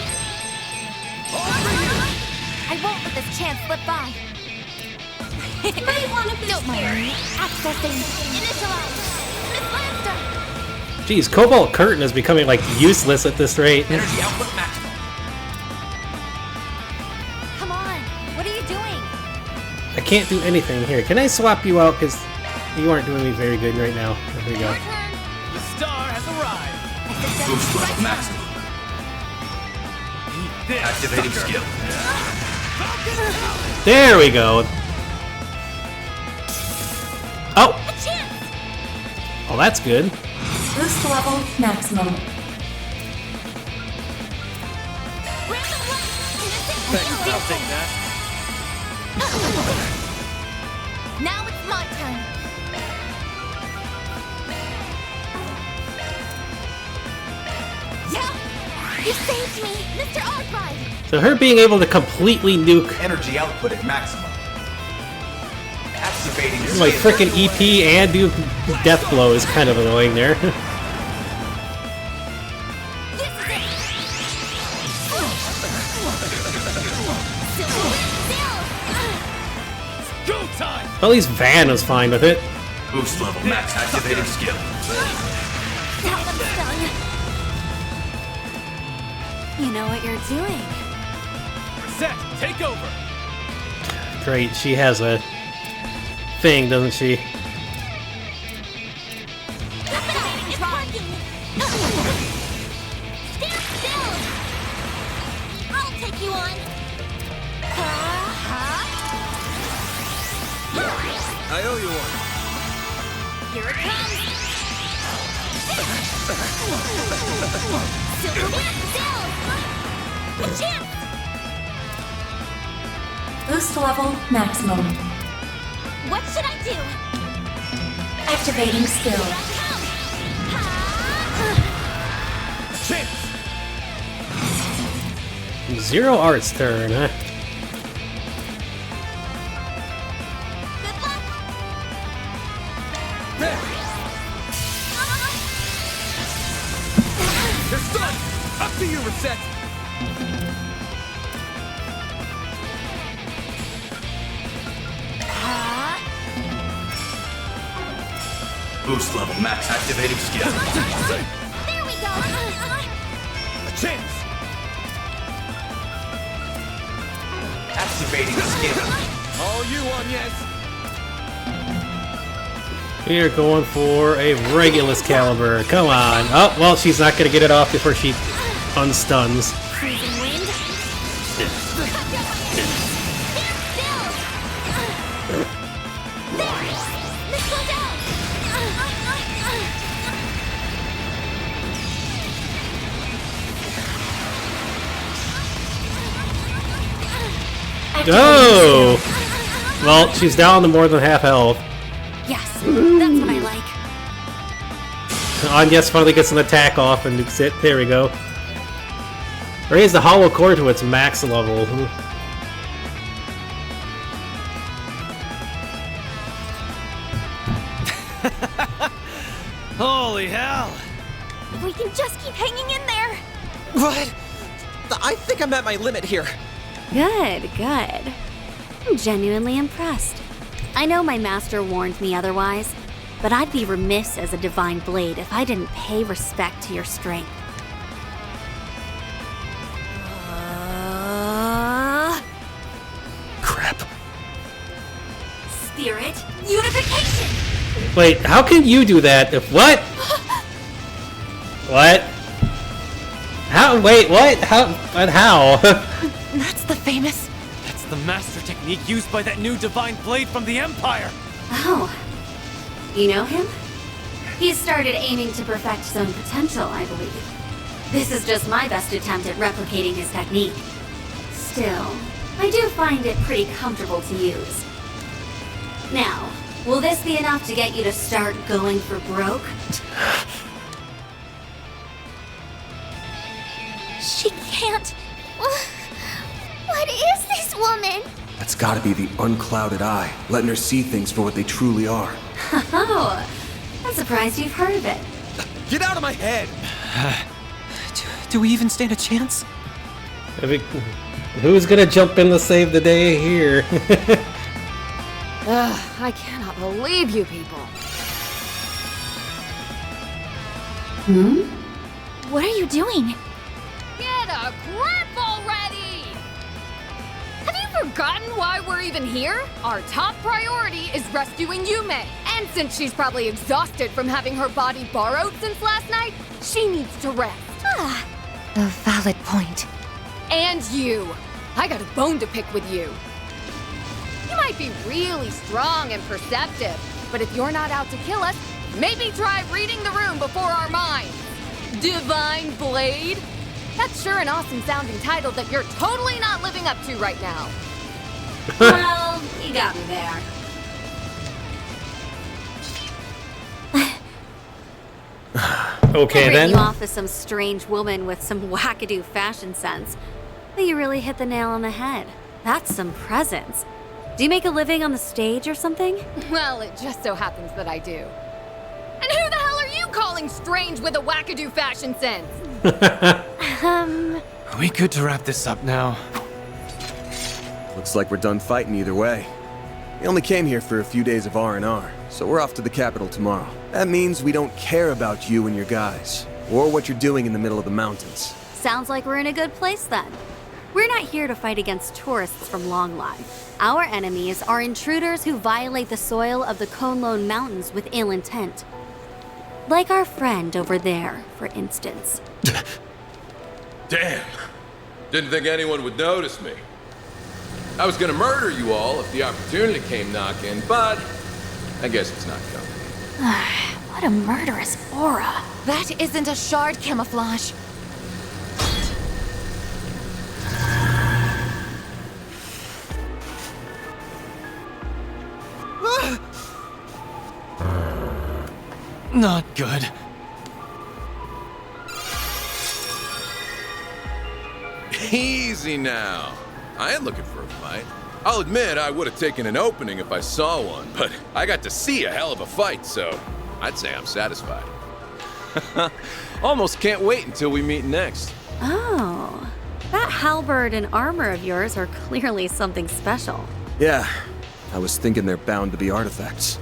I won't let this chance slip by. Might want to don't mind me. Accessing. Initialize. Miss Lanster. Jeez, Cobalt Curtain is becoming like useless at this rate. Energy output maximum. Come on. What are you doing? I can't do anything here. Can I swap you out? Because you aren't doing me very good right now. There we go. The star has arrived. Boost level maximum. Activating skill. There we go. Oh! A chance. Oh, that's good. Boost level maximum. Breath of life. Innocent. I'll take that. Now it's my turn. Yeah. You saved me, Mr. Arkwright. So her being able to completely nuke Energy output at maximum. Activating like skill. frickin' EP and do Death Blow is kind of annoying there. This is it. Go time! Well, at least Van was fine with it. Boost level max. Activating skill. Now I'm stung. You know what you're doing. Set, take over. Great, she has a thing, doesn't she? It's working! Stand still! I'll take you on! I owe you one. Here it comes! Silver Wing, still! A chance! Boost level maximum. What should I do? Activating skill. Zero Art's turn, huh? Good luck! They're stunned! Up to you, Reset! Boost level max. Activating skill. There we go! A chance! Activating skill. All you on, yes! We are going for a Regulus Caliber. Come on. Oh, well, she's not going to get it off before she unstuns. Freezing wind! Stand still! There! Missile down! Oh! Well, she's down to more than half health. Yes, that's what I like. Anyas finally gets an attack off and nukes it. There we go. Raise the hollow core to its max level. Holy hell! If we can just keep hanging in there! What? I think I'm at my limit here. Good, good. I'm genuinely impressed. I know my master warned me otherwise, but I'd be remiss as a divine blade if I didn't pay respect to your strength. Crap. Spirit unification! Wait, how can you do that? If what? What? How? Wait, what? How? And how? That's the famous... That's the master technique used by that new divine blade from the Empire! Oh, you know him? He's started aiming to perfect his own potential, I believe. This is just my best attempt at replicating his technique. Still, I do find it pretty comfortable to use. Now, will this be enough to get you to start going for broke? She can't... What is this woman? That's gotta be the unclouded eye, letting her see things for what they truly are. Oh, I'm surprised you've heard of it. Get out of my head! Do we even stand a chance? I mean, who's gonna jump in to save the day here? Ugh, I cannot believe you people. What are you doing? Get a grip already! Have you forgotten why we're even here? Our top priority is rescuing Yume. And since she's probably exhausted from having her body borrowed since last night, she needs to rest. A valid point. And you! I got a bone to pick with you. You might be really strong and perceptive, but if you're not out to kill us, maybe try reading the room before our minds. Divine Blade? That's sure an awesome sounding title that you're totally not living up to right now. Well, you got me there. Okay, I've written then. you off as some strange woman with some wackadoo fashion sense. But you really hit the nail on the head. That's some presence. Do you make a living on the stage or something? Well, it just so happens that I do. And who the hell are you calling strange with a wackadoo fashion sense? Are we good to wrap this up now? Looks like we're done fighting either way. We only came here for a few days of R&R, so we're off to the capital tomorrow. That means we don't care about you and your guys, or what you're doing in the middle of the mountains. Sounds like we're in a good place then. We're not here to fight against tourists from Longlai. Our enemies are intruders who violate the soil of the Konlone Mountains with ill intent. Like our friend over there, for instance. Damn. Didn't think anyone would notice me. I was gonna murder you all if the opportunity came knocking, but I guess it's not coming. What a murderous aura. That isn't a shard camouflage. Not good. Easy now. I ain't looking for a fight. I'll admit I would have taken an opening if I saw one, but I got to see a hell of a fight, so I'd say I'm satisfied. Almost can't wait until we meet next. Oh, that halberd and armor of yours are clearly something special. Yeah, I was thinking they're bound to be artifacts.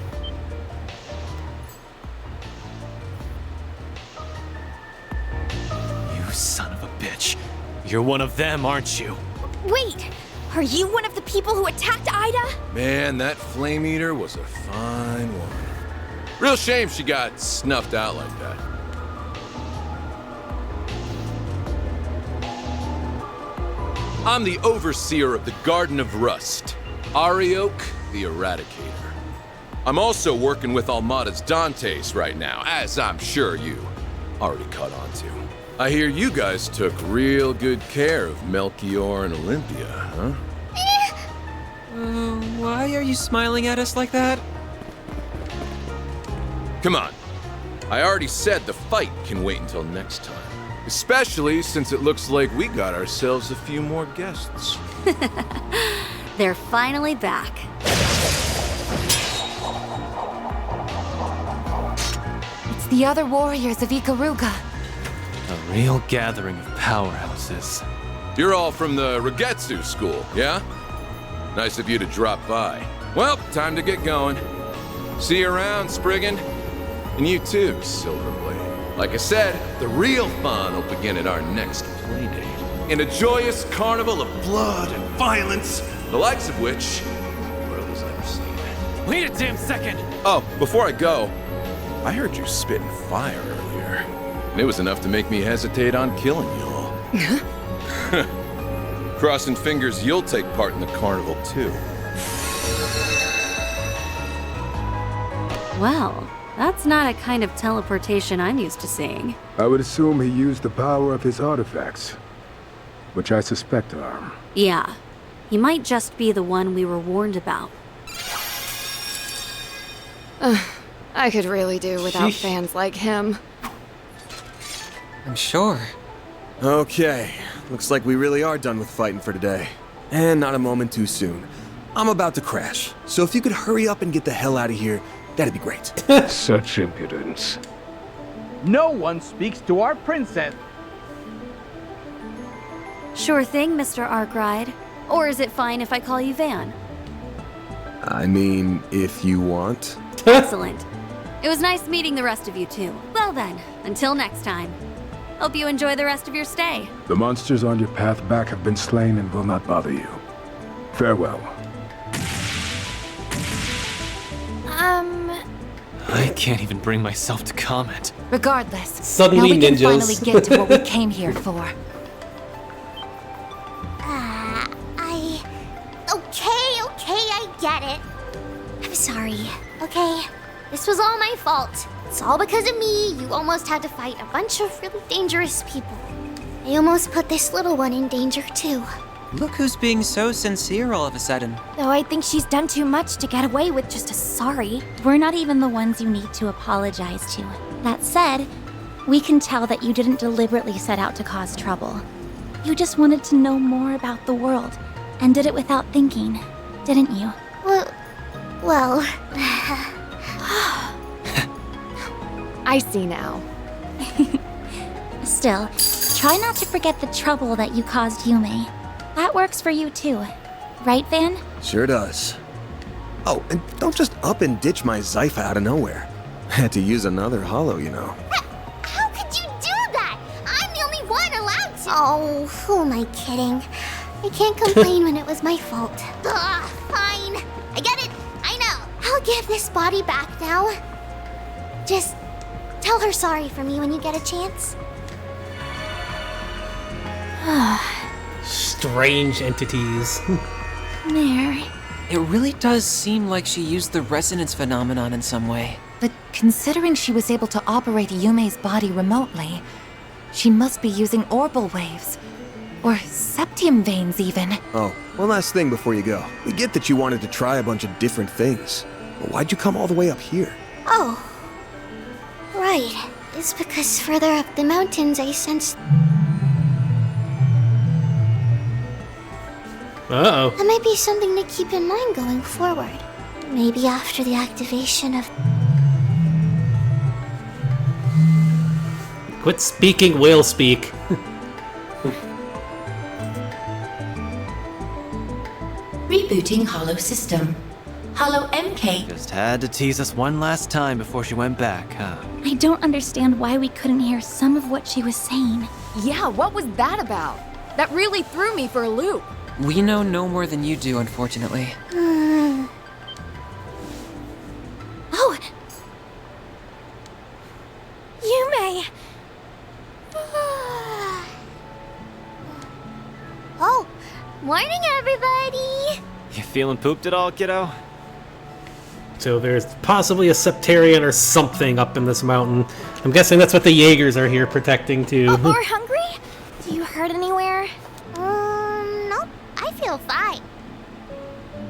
You son of a bitch. You're one of them, aren't you? Wait, are you one of the people who attacked Ida? Man, that flame eater was a fine woman. Real shame she got snuffed out like that. I'm the overseer of the Garden of Rust, Ariok the Eradicator. I'm also working with Almada's Dantes right now, as I'm sure you already caught on to. I hear you guys took real good care of Melchior and Olympia, huh? Why are you smiling at us like that? Come on. I already said the fight can wait until next time. Especially since it looks like we got ourselves a few more guests. They're finally back. It's the other warriors of Ikaruga. A real gathering of powerhouses. You're all from the Regetsu school, yeah? Nice of you to drop by. Well, time to get going. See you around, Spriggan. And you too, Silverblade. Like I said, the real fun will begin at our next playdate. In a joyous carnival of blood and violence, the likes of which the world has never seen. Wait a damn second! Oh, before I go, I heard you spitting fire earlier. And it was enough to make me hesitate on killing y'all. Crossing fingers you'll take part in the carnival, too. Well, that's not a kind of teleportation I'm used to seeing. I would assume he used the power of his artifacts, which I suspect are. Yeah, he might just be the one we were warned about. I could really do without fans like him. I'm sure. Okay, looks like we really are done with fighting for today. And not a moment too soon. I'm about to crash, so if you could hurry up and get the hell out of here, that'd be great. Such impudence. No one speaks to our princess. Sure thing, Mr. Arkride. Or is it fine if I call you Van? I mean, if you want. Excellent. It was nice meeting the rest of you too. Well then, until next time. Hope you enjoy the rest of your stay. The monsters on your path back have been slain and will not bother you. Farewell. I can't even bring myself to comment. Regardless, Suddenly now we can ninjas. finally get to what we came here for. Okay, I get it. I'm sorry, okay? This was all my fault. It's all because of me. You almost had to fight a bunch of really dangerous people. I almost put this little one in danger, too. Look who's being so sincere all of a sudden. Though I think she's done too much to get away with just a sorry. We're not even the ones you need to apologize to. That said, we can tell that you didn't deliberately set out to cause trouble. You just wanted to know more about the world, and did it without thinking, didn't you? Well... I see now. Still, try not to forget the trouble that you caused Yume. That works for you too. Right, Van? Sure does. Oh, and don't just up and ditch my Zypha out of nowhere. Had to use another holo, you know. How could you do that? I'm the only one allowed Oh, who am I kidding? I can't complain when it was my fault. Ugh, fine. I get it. I know. I'll give this body back now. Just tell her sorry for me when you get a chance. Strange entities. Mare. It really does seem like she used the resonance phenomenon in some way. But considering she was able to operate Yume's body remotely, she must be using orbal waves. Or septium veins, even. Oh, one last thing before you go. We get that you wanted to try a bunch of different things. But why'd you come all the way up here? Oh. Right. It's because further up the mountains I sensed... Uh-oh. That might be something to keep in mind going forward. Maybe after the activation of... Quit speaking whale speak. Rebooting Hollow System. Hollow MK. Just had to tease us one last time before she went back, huh? I don't understand why we couldn't hear some of what she was saying. Yeah, what was that about? That really threw me for a loop. We know no more than you do, unfortunately. Oh! Yume! Oh, morning everybody! You feeling pooped at all, kiddo? So there's possibly a Septarian or something up in this mountain. I'm guessing that's what the Jaegers are here protecting too. Or hungry? Do you hurt anywhere? Nope. I feel fine.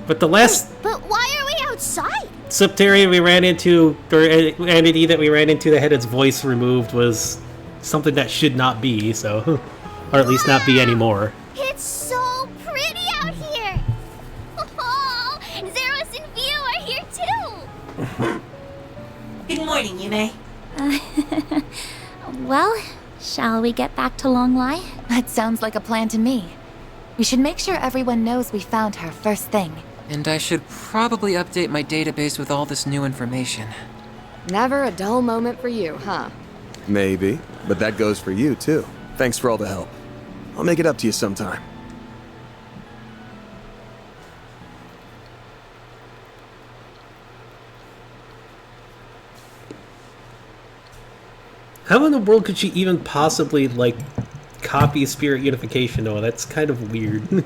But the last But why are we outside? Septarian we ran into, or entity that we ran into that had its voice removed, was something that should not be, so... Or at least not be anymore. It's so pretty out here! Oh, Zeros and View are here too! Good morning, Yume. Well, shall we get back to Longlai? That sounds like a plan to me. We should make sure everyone knows we found her first thing. And I should probably update my database with all this new information. Never a dull moment for you, huh? Maybe, but that goes for you too. Thanks for all the help. I'll make it up to you sometime. How in the world could she even possibly, like, copy Spirit Unification? though? That's kind of weird.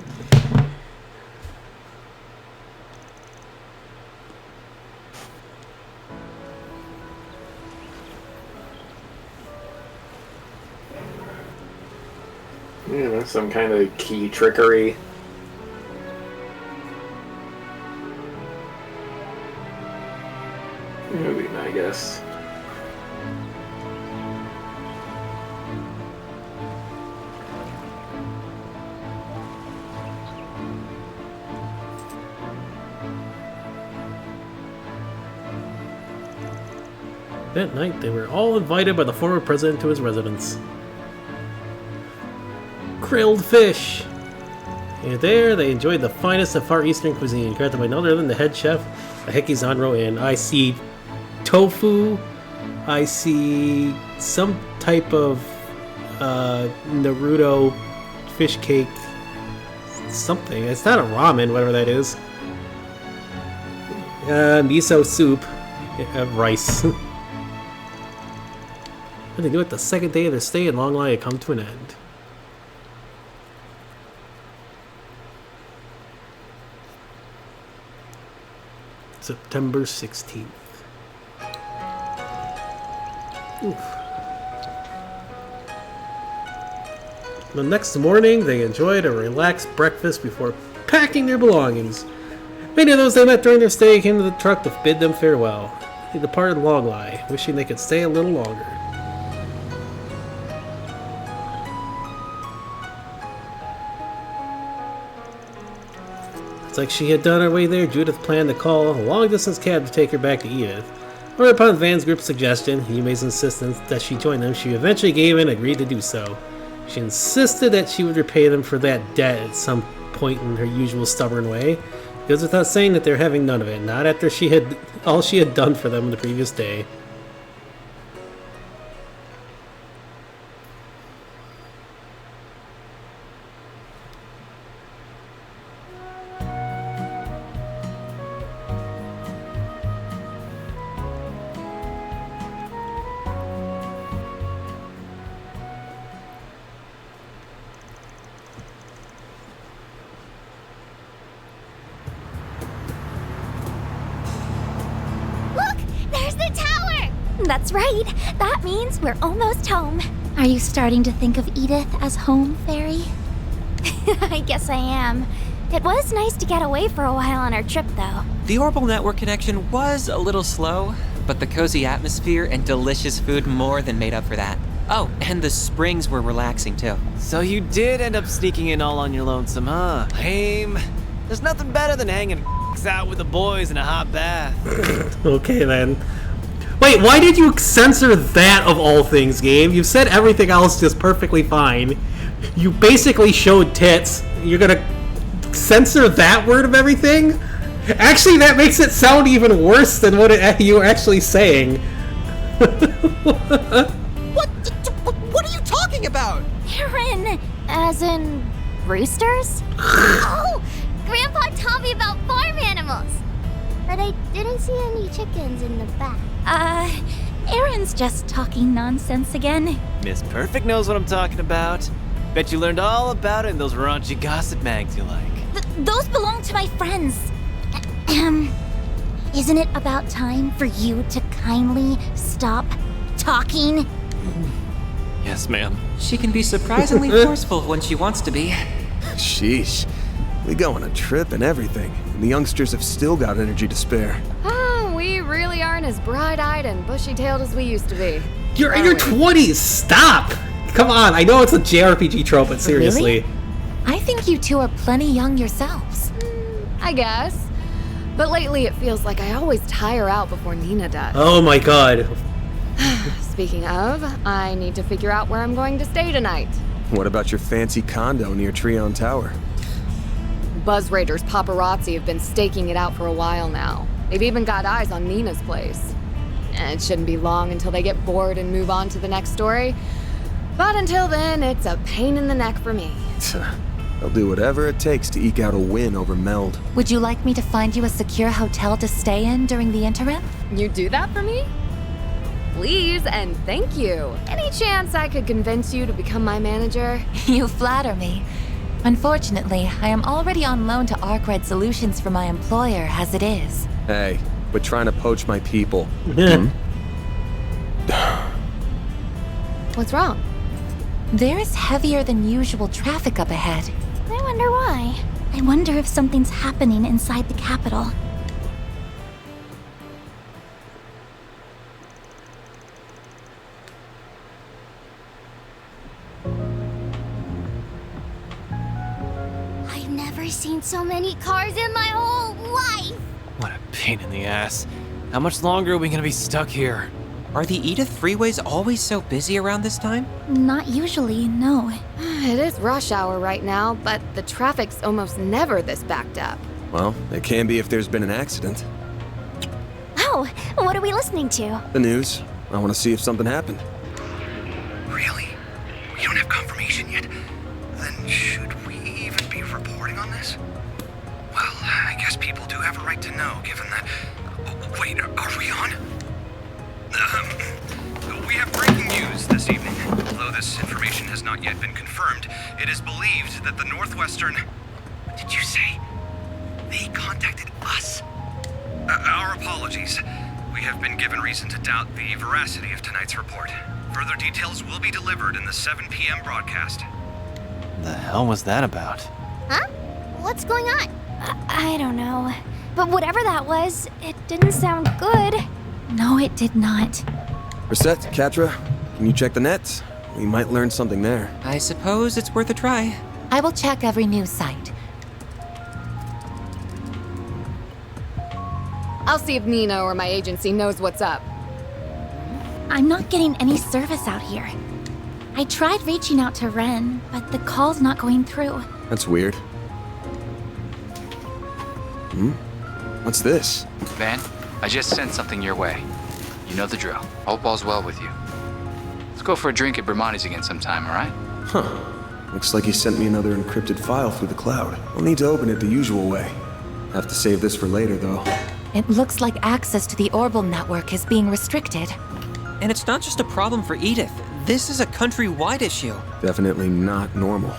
Yeah, some kind of key trickery. Maybe, I guess. That night, they were all invited by the former president to his residence. Grilled fish! And there, they enjoyed the finest of Far Eastern cuisine, crafted by none other than the head chef, Aheki Zanro Inn. I see tofu, I see some type of Naruto fish cake, something. It's not a ramen, whatever that is. Miso soup, rice. What they do it the second day of their stay in Longlai had come to an end. September 16th. Oof. The next morning, they enjoyed a relaxed breakfast before packing their belongings. Many of those they met during their stay came to the truck to bid them farewell. They departed Longlai, wishing they could stay a little longer. It's like she had done her way there, Judith planned to call a long-distance cab to take her back to Edith. Whereupon Van's group's suggestion, Yume's insistence that she join them, she eventually gave in and agreed to do so. She insisted that she would repay them for that debt at some point in her usual stubborn way. It goes without saying that they're having none of it, not after all she had done for them the previous day. That's right. That means we're almost home. Are you starting to think of Edith as home, Fairy? I guess I am. It was nice to get away for a while on our trip, though. The Orbital Network connection was a little slow, but the cozy atmosphere and delicious food more than made up for that. Oh, and the springs were relaxing, too. So you did end up sneaking in all on your lonesome, huh? Lame. There's nothing better than hanging out with the boys in a hot bath. Okay, then. Wait, why did you censor that of all things, Gabe? You said everything else just perfectly fine. You basically showed tits. You're gonna censor that word of everything? Actually, that makes it sound even worse than what you were actually saying. What are you talking about? Aaron! As in, roosters? Oh! Grandpa taught me about farm animals. But I didn't see any chickens in the back. Aaron's just talking nonsense again. Miss Perfect knows what I'm talking about. Bet you learned all about it in those raunchy gossip mags you like. Those belong to my friends. Isn't it about time for you to kindly stop talking? Yes, ma'am. She can be surprisingly forceful when she wants to be. Sheesh. We go on a trip and everything, and the youngsters have still got energy to spare. Oh, we really aren't as bright-eyed and bushy-tailed as we used to be. You're in your 20s. Stop. Come on. I know it's a JRPG trope, but seriously. Really? I think you two are plenty young yourselves. I guess. But lately it feels like I always tire out before Nina does. Oh my god. Speaking of, I need to figure out where I'm going to stay tonight. What about your fancy condo near Treon Tower? Buzz Raiders paparazzi have been staking it out for a while now. They've even got eyes on Nina's place. It shouldn't be long until they get bored and move on to the next story. But until then, it's a pain in the neck for me. They'll do whatever it takes to eke out a win over Meld. Would you like me to find you a secure hotel to stay in during the interim? You do that for me? Please and thank you. Any chance I could convince you to become my manager? You flatter me. Unfortunately, I am already on loan to Arcred Solutions for my employer as it is. Hey, quit trying to poach my people. What's wrong? There is heavier than usual traffic up ahead. I wonder why. I wonder if something's happening inside the capital. I've never seen so many cars in my whole life. What a pain in the ass. How much longer are we gonna be stuck here? Are the Edith freeways always so busy around this time? Not usually, no. It is rush hour right now, but the traffic's almost never this backed up. Well, it can be if there's been an accident. Oh, what are we listening to? The news. I want to see if something happened. Really? We don't have confirmation yet? Then should we even be reporting on this? Well, I guess people do have a right to know, given that... Wait, are we on? We have breaking news this evening. Although this information has not yet been confirmed, it is believed that the Northwestern... What did you say? They contacted us? Our apologies. We have been given reason to doubt the veracity of tonight's report. Further details will be delivered in the 7 p.m. broadcast. The hell was that about? Huh? What's going on? I don't know. But whatever that was, it didn't sound good. No, it did not. Reset, Katra, can you check the nets? We might learn something there. I suppose it's worth a try. I will check every news site. I'll see if Nina or my agency knows what's up. I'm not getting any service out here. I tried reaching out to Ren, but the call's not going through. That's weird. What's this? Van, I just sent something your way. You know the drill. Hope all's well with you. Let's go for a drink at Bermani's again sometime, alright? Huh. Looks like he sent me another encrypted file through the cloud. I'll need to open it the usual way. Have to save this for later, though. It looks like access to the Orbital Network is being restricted. And it's not just a problem for Edith. This is a countrywide issue. Definitely not normal.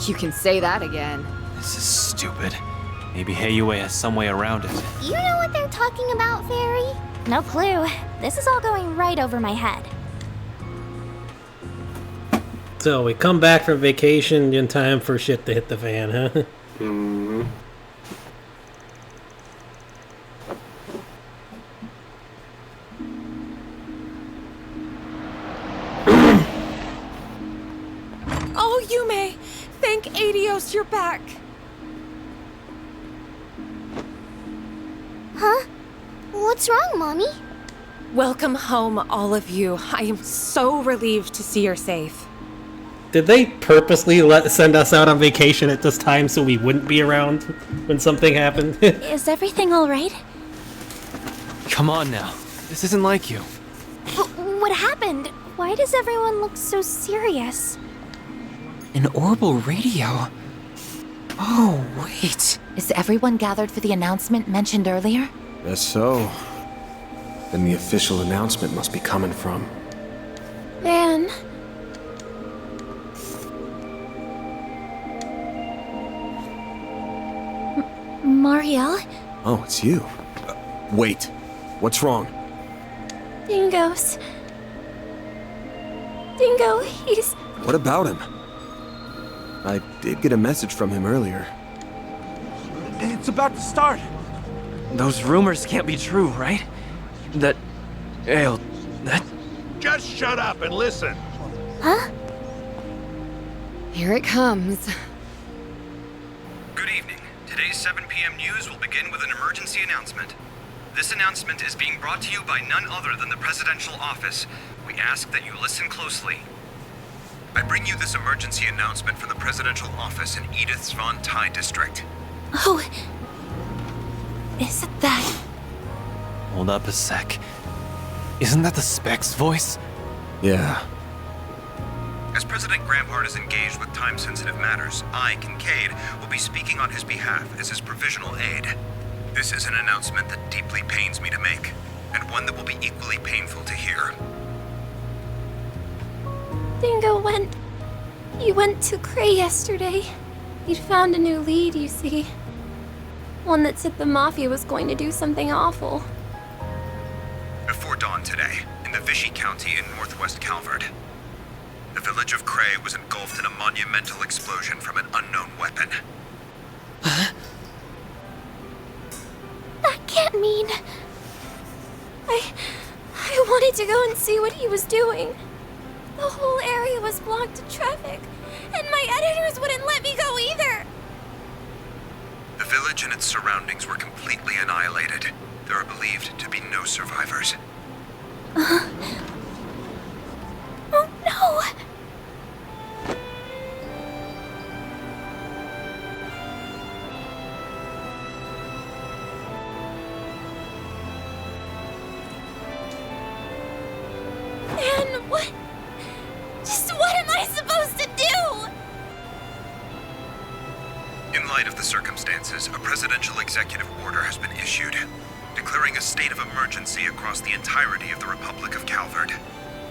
You can say that again. This is stupid. Maybe Heiyue has some way around it. You know what they're talking about, Fairy? No clue. This is all going right over my head. So we come back from vacation in time for shit to hit the fan, huh? Mm-hmm. Oh, Yume! Thank Adios you're back! Huh? What's wrong, Mommy? Welcome home, all of you. I am so relieved to see you're safe. Did they purposely send us out on vacation at this time so we wouldn't be around when something happened? Is everything alright? Come on now. This isn't like you. What happened? Why does everyone look so serious? An orbital radio? Oh, wait. Is everyone gathered for the announcement mentioned earlier? Guess so. Then the official announcement must be coming from. Man. Marielle? Oh, it's you. Wait. What's wrong? Dingo's. Dingo, he's... What about him? I did get a message from him earlier. It's about to start. Those rumors can't be true, right? That... that... Just shut up and listen. Huh? Here it comes. Good evening. Today's 7 p.m. news will begin with an emergency announcement. This announcement is being brought to you by none other than the presidential office. We ask that you listen closely. I bring you this emergency announcement from the presidential office in Edith's Von Tai district. Oh. Is it that? Hold up a sec. Isn't that the Spec's voice? Yeah. As President Grampart is engaged with time-sensitive matters, I, Kincaid, will be speaking on his behalf as his provisional aide. This is an announcement that deeply pains me to make, and one that will be equally painful to hear. Dingo went... He went to Cray yesterday. He'd found a new lead, you see. One that said the Mafia was going to do something awful. Before dawn today, in the Vichy County in northwest Calvert, the village of Cray was engulfed in a monumental explosion from an unknown weapon. That can't mean... I wanted to go and see what he was doing. The whole area was blocked to traffic, and my editors wouldn't let me go either. The village and its surroundings were completely annihilated. There are believed to be no survivors. Oh no! Man, what? Just what am I supposed to do? In light of the circumstances, a presidential executive order has been issued, declaring a state of emergency across the entirety of the Republic of Calvert.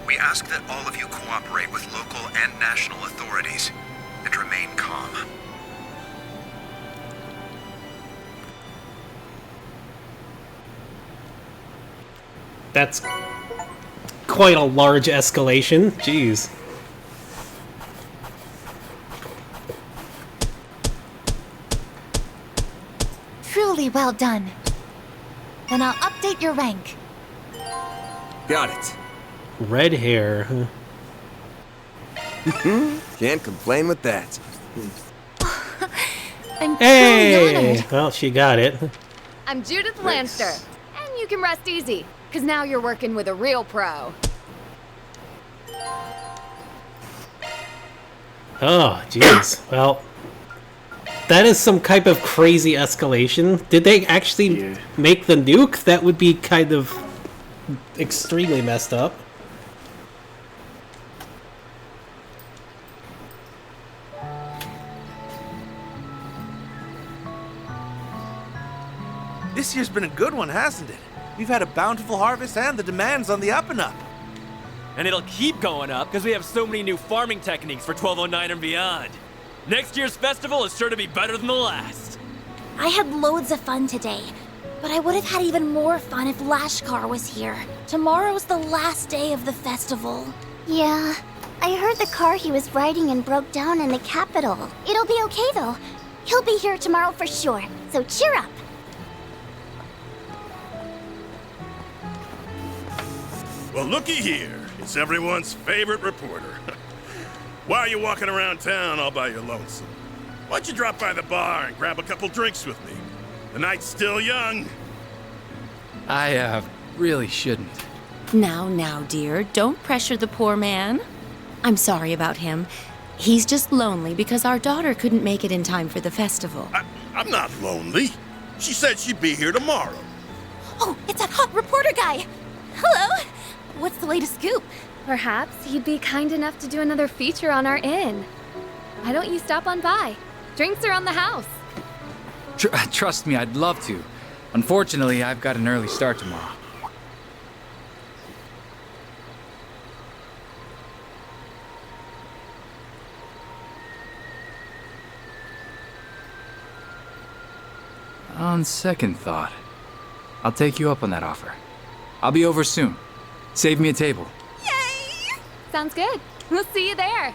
We ask that all of you cooperate with local and national authorities and remain calm. That's quite a large escalation. Jeez. Truly well done. Then I'll update your rank. Got it. Red hair. Can't complain with that. I'm Hey! truly honored. Well, she got it. I'm Judith Lanster, and you can rest easy, because now you're working with a real pro. Oh, jeez. Well, that is some type of crazy escalation. Did they actually make the nuke? That would be kind of extremely messed up. This year's been a good one, hasn't it? We've had a bountiful harvest and the demand's on the up and up. And it'll keep going up because we have so many new farming techniques for 1209 and beyond. Next year's festival is sure to be better than the last. I had loads of fun today. But I would have had even more fun if Lashkar was here. Tomorrow's the last day of the festival. Yeah, I heard the car he was riding in broke down in the capital. It'll be okay though. He'll be here tomorrow for sure, so cheer up. Well, looky here. It's everyone's favorite reporter. Why are you walking around town all by your lonesome? Why don't you drop by the bar and grab a couple drinks with me? The night's still young. I, really shouldn't. Now, dear, don't pressure the poor man. I'm sorry about him. He's just lonely because our daughter couldn't make it in time for the festival. I'm not lonely. She said she'd be here tomorrow. Oh, it's that hot reporter guy! Hello! What's the latest scoop? Perhaps he'd be kind enough to do another feature on our inn. Why don't you stop on by? Drinks are on the house. Trust me, I'd love to. Unfortunately, I've got an early start tomorrow. On second thought, I'll take you up on that offer. I'll be over soon. Save me a table. Yay! Sounds good. We'll see you there.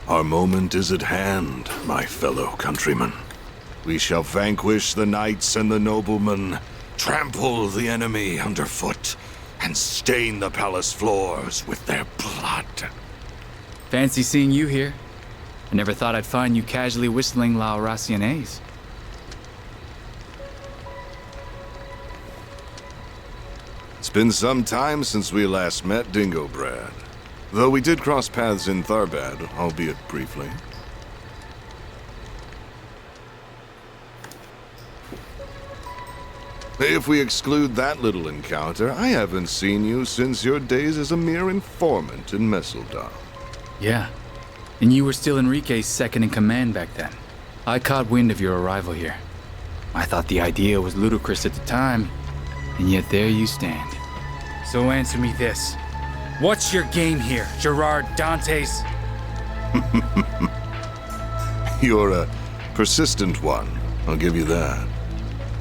Our moment is at hand, my fellow countrymen. We shall vanquish the knights and the noblemen, trample the enemy underfoot, and stain the palace floors with their blood. Fancy seeing you here. I never thought I'd find you casually whistling La Raciones. It's been some time since we last met, Dingo Brad. Though we did cross paths in Tharbad, albeit briefly. If we exclude that little encounter, I haven't seen you since your days as a mere informant in Messeldal. Yeah, and you were still Enrique's second in command back then. I caught wind of your arrival here. I thought the idea was ludicrous at the time, and yet there you stand. So answer me this. What's your game here, Gerard Dantes? You're a persistent one, I'll give you that.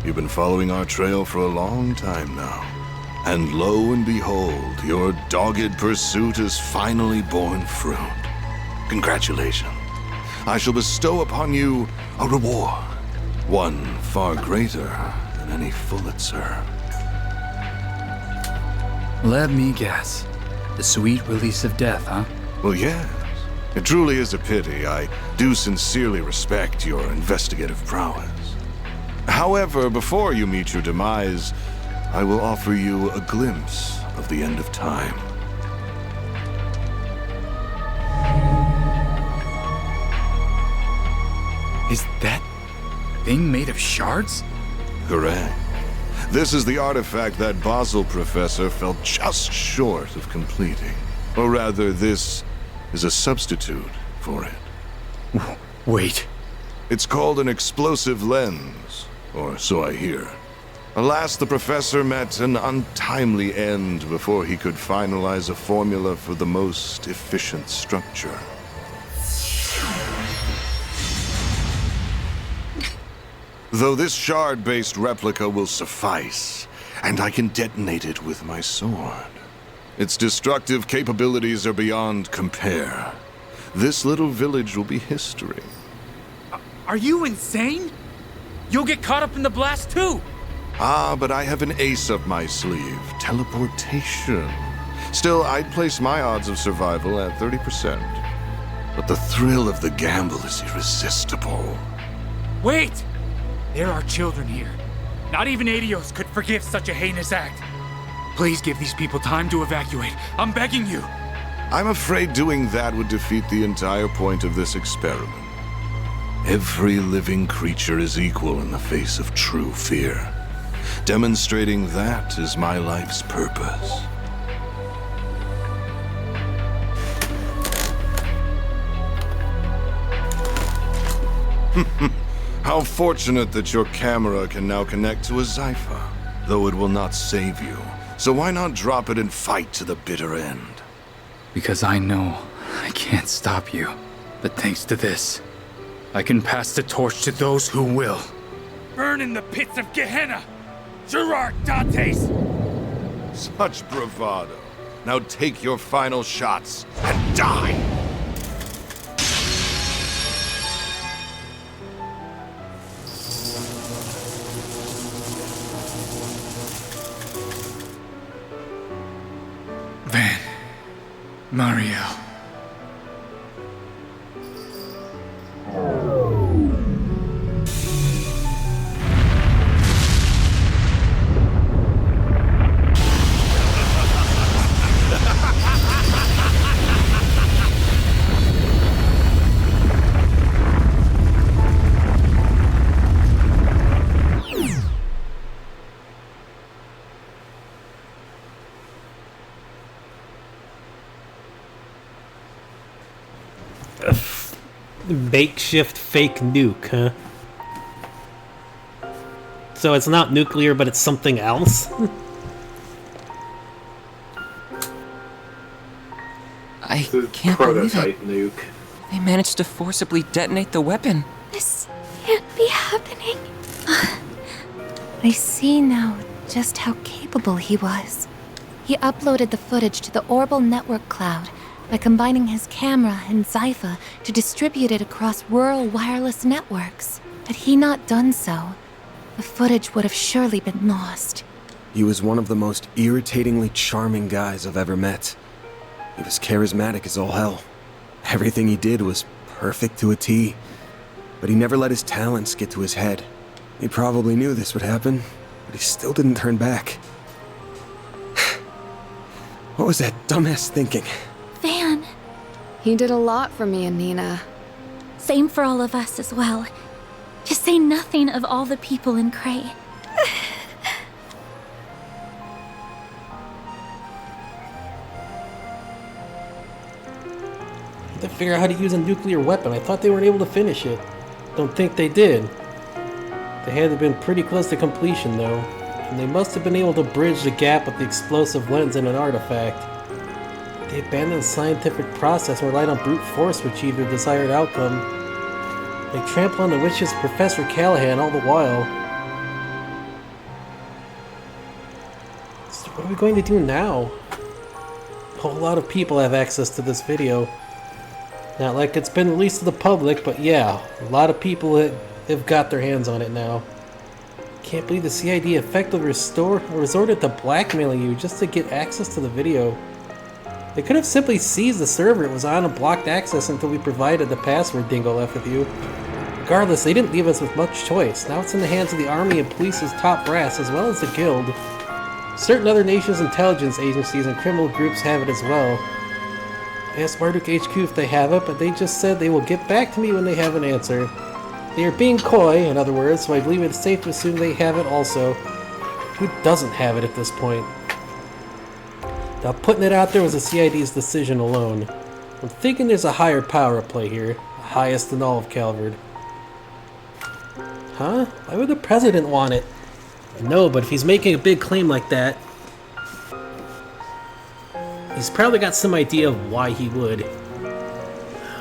You've been following our trail for a long time now. And lo and behold, your dogged pursuit has finally borne fruit. Congratulations. I shall bestow upon you a reward. One far greater than any Pulitzer. Let me guess. The sweet release of death, huh? Well, yes. It truly is a pity. I do sincerely respect your investigative prowess. However, before you meet your demise, I will offer you a glimpse of the end of time. Is that thing made of shards? Correct. This is the artifact that Basel professor fell just short of completing. Or rather, this is a substitute for it. Wait. It's called an explosive lens, or so I hear. Alas, the professor met an untimely end before he could finalize a formula for the most efficient structure. Though this shard-based replica will suffice, and I can detonate it with my sword. Its destructive capabilities are beyond compare. This little village will be history. Are you insane? You'll get caught up in the blast too! Ah, but I have an ace up my sleeve. Teleportation. Still, I'd place my odds of survival at 30%. But the thrill of the gamble is irresistible. Wait! There are children here. Not even Adios could forgive such a heinous act. Please give these people time to evacuate. I'm begging you. I'm afraid doing that would defeat the entire point of this experiment. Every living creature is equal in the face of true fear. Demonstrating that is my life's purpose. How fortunate that your camera can now connect to a Zypher, though it will not save you. So why not drop it and fight to the bitter end? Because I know I can't stop you. But thanks to this, I can pass the torch to those who will. Burn in the pits of Gehenna! Gerard Dantes! Such bravado. Now take your final shots and die! Van. Mario. Makeshift fake nuke, huh? So it's not nuclear, but it's something else? I can't believe prototype it. nuke. They managed to forcibly detonate the weapon. This can't be happening. I see now just how capable he was. He uploaded the footage to the Orbital Network cloud by combining his camera and Zypher to distribute it across rural wireless networks. Had he not done so, the footage would have surely been lost. He was one of the most irritatingly charming guys I've ever met. He was charismatic as all hell. Everything he did was perfect to a T. But he never let his talents get to his head. He probably knew this would happen, but he still didn't turn back. What was that dumbass thinking? Van. He did a lot for me and Nina. Same for all of us as well. Just say nothing of all the people in Cray. To figure out how to use a nuclear weapon. I thought they weren't able to finish it. Don't think they did. They had to have been pretty close to completion, though. And they must have been able to bridge the gap with the explosive lens and an artifact. They abandoned the scientific process and relied on brute force to achieve their desired outcome. They trampled on the wishes of Professor Callahan all the while. So what are we going to do now? A whole lot of people have access to this video. Not like it's been released to the public, but yeah, a lot of people have got their hands on it now. Can't believe the CID effectively resorted to blackmailing you just to get access to the video. They could have simply seized the server it was on and blocked access until we provided the password Dingo left with you. Regardless, they didn't leave us with much choice. Now it's in the hands of the Army and Police's top brass, as well as the Guild. Certain other nations' intelligence agencies and criminal groups have it as well. I asked Marduk HQ if they have it, but they just said they will get back to me when they have an answer. They are being coy, in other words, so I believe it's safe to assume they have it also. Who doesn't have it at this point? Now, putting it out there was the CID's decision alone. I'm thinking there's a higher power at play here, the highest in all of Calvard. Huh? Why would the president want it? No, but if he's making a big claim like that, he's probably got some idea of why he would.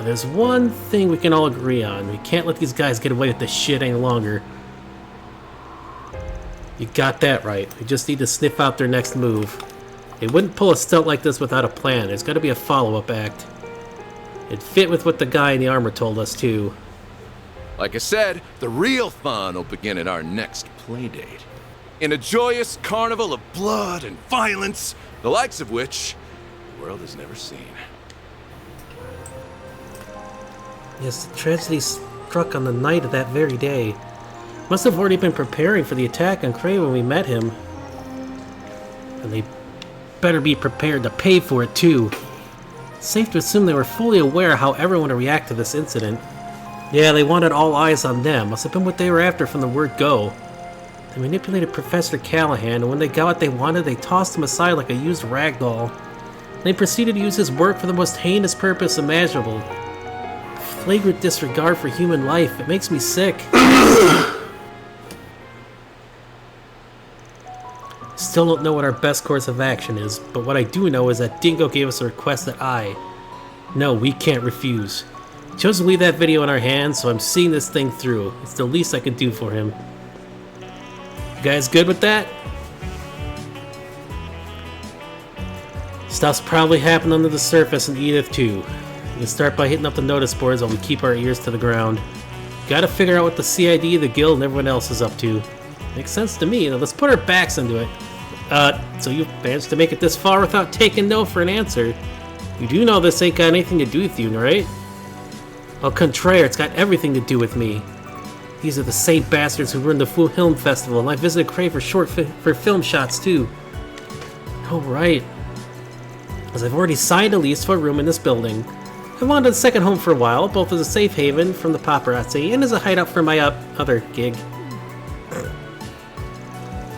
There's one thing we can all agree on. We can't let these guys get away with this shit any longer. You got that right. We just need to sniff out their next move. They wouldn't pull a stunt like this without a plan. There's got to be a follow-up act. It fit with what the guy in the armor told us, too. Like I said, the real fun will begin at our next playdate. In a joyous carnival of blood and violence, the likes of which the world has never seen. Yes, the tragedy struck on the night of that very day. Must have already been preparing for the attack on Cray when we met him. And they better be prepared to pay for it, too. It's safe to assume they were fully aware how everyone would react to this incident. Yeah, they wanted all eyes on them. Must have been what they were after from the word go. They manipulated Professor Callahan, and when they got what they wanted, they tossed him aside like a used rag doll. They proceeded to use his work for the most heinous purpose imaginable. flagrant disregard for human life. It makes me sick. Still don't know what our best course of action is, but what I do know is that Dingo gave us a request that we can't refuse. He chose to leave that video in our hands, so I'm seeing this thing through. It's the least I can do for him. You guys good with that? Stuff's probably happened under the surface in Edith too. We can start by hitting up the notice boards while we keep our ears to the ground. Gotta figure out what the CID, the guild, and everyone else is up to. Makes sense to me. Now let's put our backs into it. So you've managed to make it this far without taking no for an answer. You do know this ain't got anything to do with you, right? Au contraire, it's got everything to do with me. These are the same bastards who run the Film Festival, and I visited Cray for film shots too. Oh right. As I've already signed a lease for a room in this building. I wanted a second home for a while, both as a safe haven from the paparazzi and as a hideout for my other gig.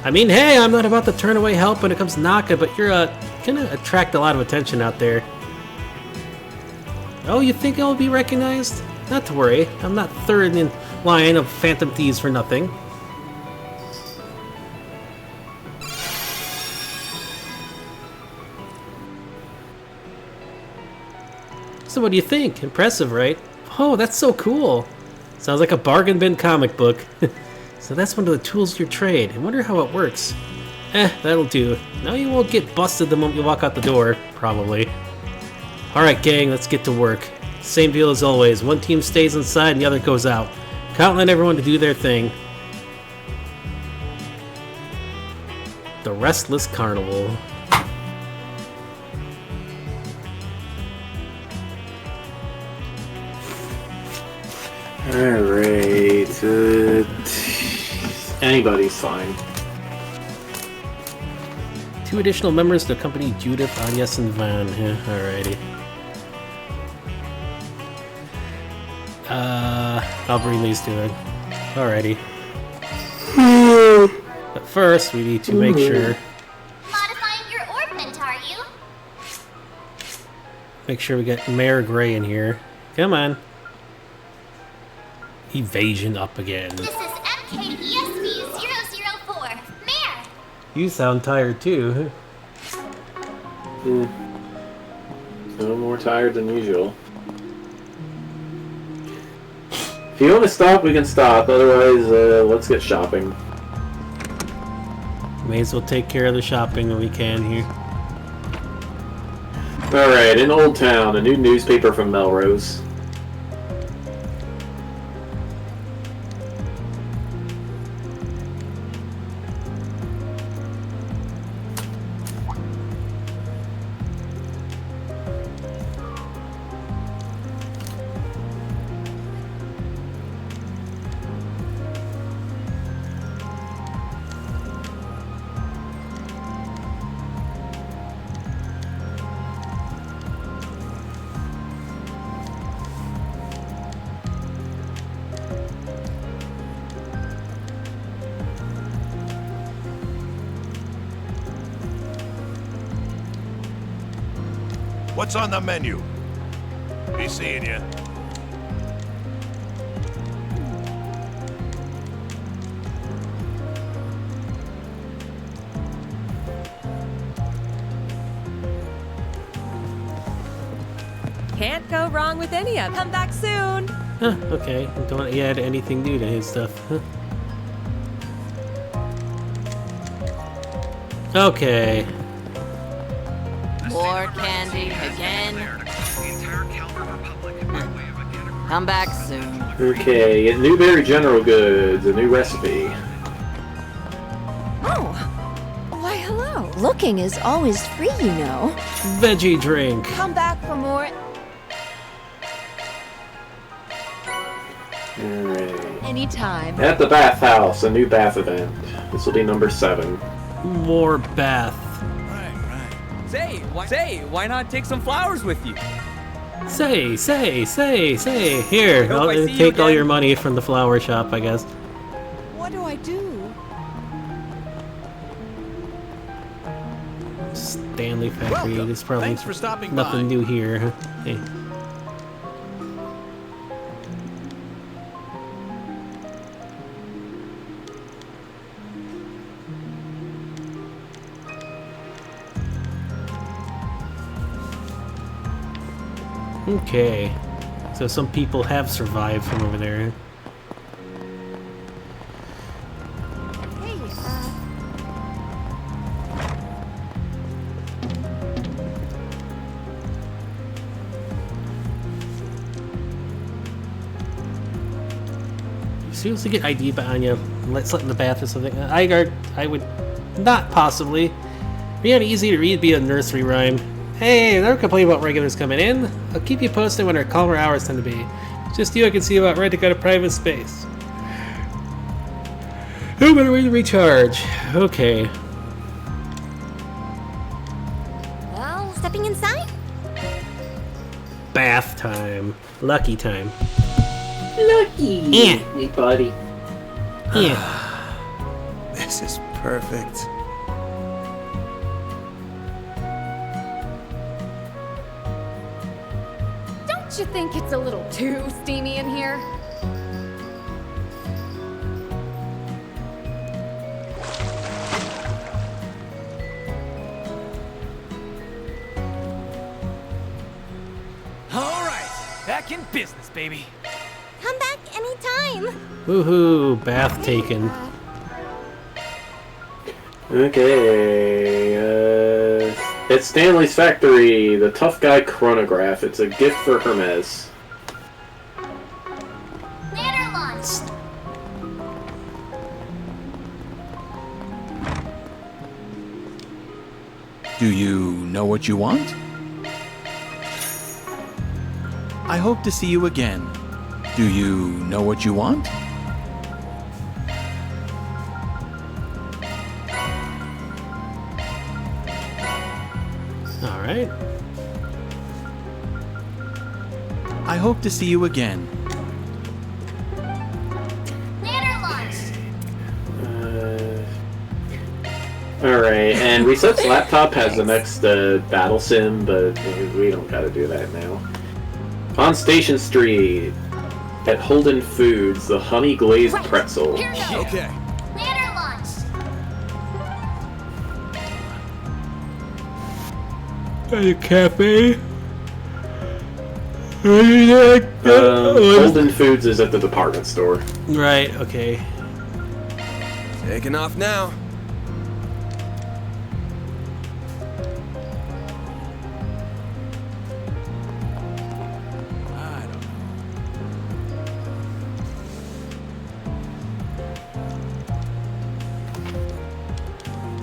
I mean, hey, I'm not about to turn away help when it comes knocking, but you're gonna attract a lot of attention out there. Oh, you think I'll be recognized? Not to worry, I'm not third in line of phantom thieves for nothing. So what do you think? Impressive, right? Oh, that's so cool. Sounds like a bargain bin comic book. So that's one of the tools of your trade. I wonder how it works. That'll do. Now you won't get busted the moment you walk out the door, probably. Alright gang, let's get to work. Same deal as always. One team stays inside and the other goes out. Count on everyone to do their thing. The Restless Carnival. Alright, anybody's fine. 2 additional members to accompany Judith, Agnes, and Van. Yeah, alrighty. I'll bring these two in. Alrighty. But first, we need to make sure... Modifying your orbment, are you? Make sure we get Mayor Gray in here. Come on. Evasion up again. This is MKESV-004. Mayor! You sound tired too. No more tired than usual. If you want to stop, we can stop. Otherwise, let's get shopping. May as well take care of the shopping that we can here. Alright, in Old Town, a new newspaper from Melrose. What's on the menu? Be seeing you. Can't go wrong with any of them. Come back soon. Huh, okay. Don't add anything new to his stuff. Huh. Okay. More candy again. Come back soon. Okay, at Newberry General Goods, a new recipe. Oh, why hello. Looking is always free, you know. Veggie drink. Come back for more. Alright. Anytime. At the Bathhouse, a new bath event. This will be number 7. More bath. Say, why not take some flowers with you? Say. Here, I'll take all your money from the flower shop, I guess. What do I do? Stanley Factory. There's probably Thanks for stopping nothing by. new here. Hey. Okay. So some people have survived from over there. Seriously get ID by Anya. Let's let in the bath or something. I would not possibly. Be easy to read, be a nursery rhyme. Hey, never complain about regulars coming in. I'll keep you posted when our calmer hours tend to be. Just you I can see about right to go to private space. Oh, better way to recharge. Okay. Well, stepping inside? Bath time. Lucky time. Lucky, yeah. buddy. Yeah. This is perfect. Don't you think it's a little too steamy in here? All right, back in business, baby. Come back anytime. Woohoo, bath taken. Okay, it's Stanley's factory, the tough guy chronograph. It's a gift for Hermes. Ladder launch. Do you know what you want? I hope to see you again. Do you know what you want? All right. I hope to see you again. Ladder launch. Alright, and Reset's laptop has the next battle sim, but we don't gotta do that now. On Station Street, at Holden Foods, the honey glazed pretzel. Okay. Ladder launch. At a cafe. Holden Foods is at the department store. Right, okay. Taking off now.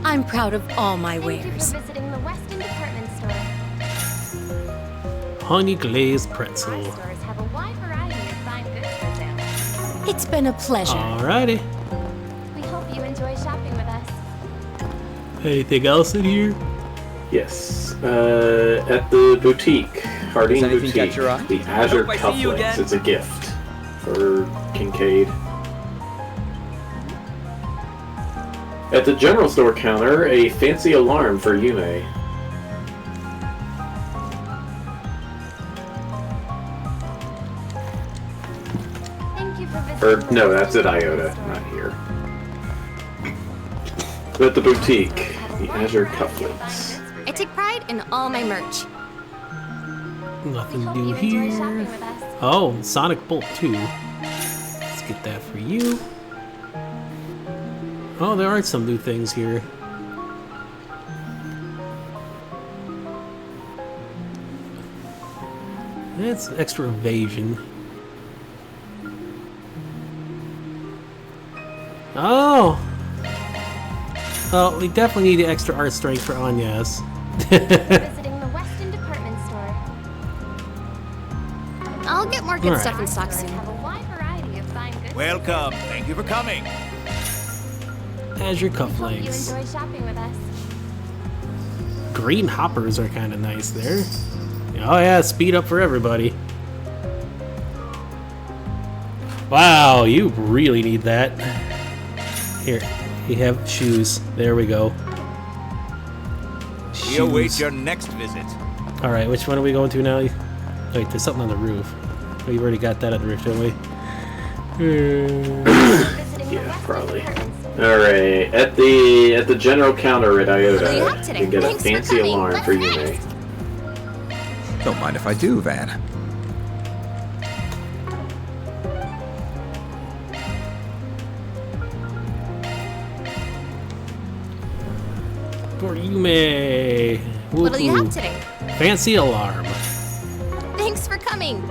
I'm proud of all my Thank you wares. for visiting the Weston Department Store. Honey glazed pretzel. Our stores have a wide variety of fine goods for sale. It's been a pleasure. Alrighty. We hope you enjoy shopping with us. Anything else in here? Yes. At the boutique, Harding Has anything Boutique, catch your eye? the Azure I hope I see you cufflinks. again. It's a gift for Kincaid. At the general store counter, a fancy alarm for Yume. Thank you for visiting. Or, no, that's at Iota, not here. At the boutique, the Azure cufflinks. I take pride in all my merch. Nothing Hope new you enjoy here. shopping with us. Oh, Sonic Bolt 2. Let's get that for you. Oh, there are some new things here. That's extra evasion. Oh! Oh, we definitely need the extra art strength for Anya's. Visiting the Weston Department Store. I'll get more good Alright. stuff in stock soon. Have a wide variety of fine goods. Welcome. Thank you for coming. Azure Hope you cufflinks. enjoy shopping with us. Green hoppers are kind of nice there. Oh yeah, speed up for everybody. Wow, you really need that. Here, you have shoes. There we go. We await your next visit. Alright, which one are we going to now? Wait, there's something on the roof. We've already got that on the roof, didn't we? Yeah, probably. Alright, at the general counter at Iota, What do you have today? you can get a Thanks for fancy coming. alarm What's for next? Yume. Don't mind if I do, Van. for Yume. What'll you Woohoo. have today? Fancy alarm. Thanks for coming.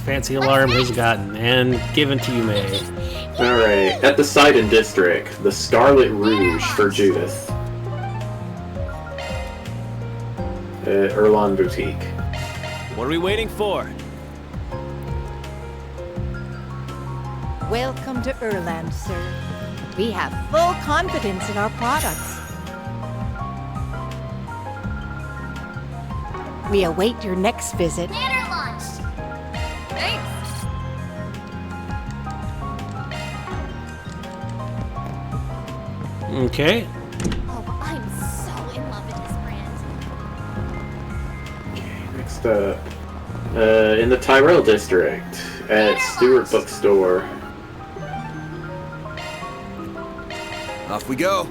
Fancy alarm is gotten and given to Yume. Alright, at the Sidon District, the Scarlet Rouge for Judith. Erlon Boutique. What are we waiting for? Welcome to Erland, sir. We have full confidence in our products. We await your next visit. Banner launch! Thanks. Okay. Oh, I'm so in love with this brand. Next up, in the Tyrell District, at Stewart Bookstore. Off we go.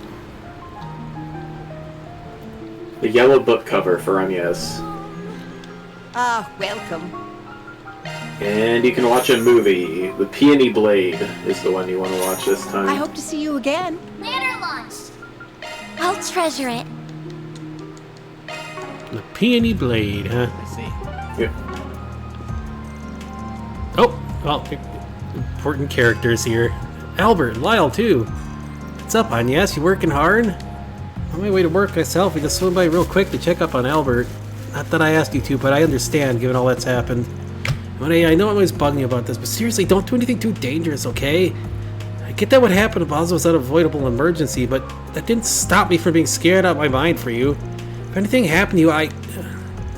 The yellow book cover for Agnes. Ah, welcome. And you can watch a movie. The Peony Blade is the one you want to watch this time. I hope to see you again. Banner launch! I'll treasure it. The Peony Blade, huh? I see. Yep. Oh, well, important characters here. Albert, Lyle, too. What's up, Agnes? You working hard? On my way to work myself, we just swim by real quick to check up on Albert. Not that I asked you to, but I understand, given all that's happened. I know I'm always bugging you about this, but seriously, don't do anything too dangerous, okay? I get that what happened to Boz was an unavoidable emergency, but that didn't stop me from being scared out of my mind for you. If anything happened to you,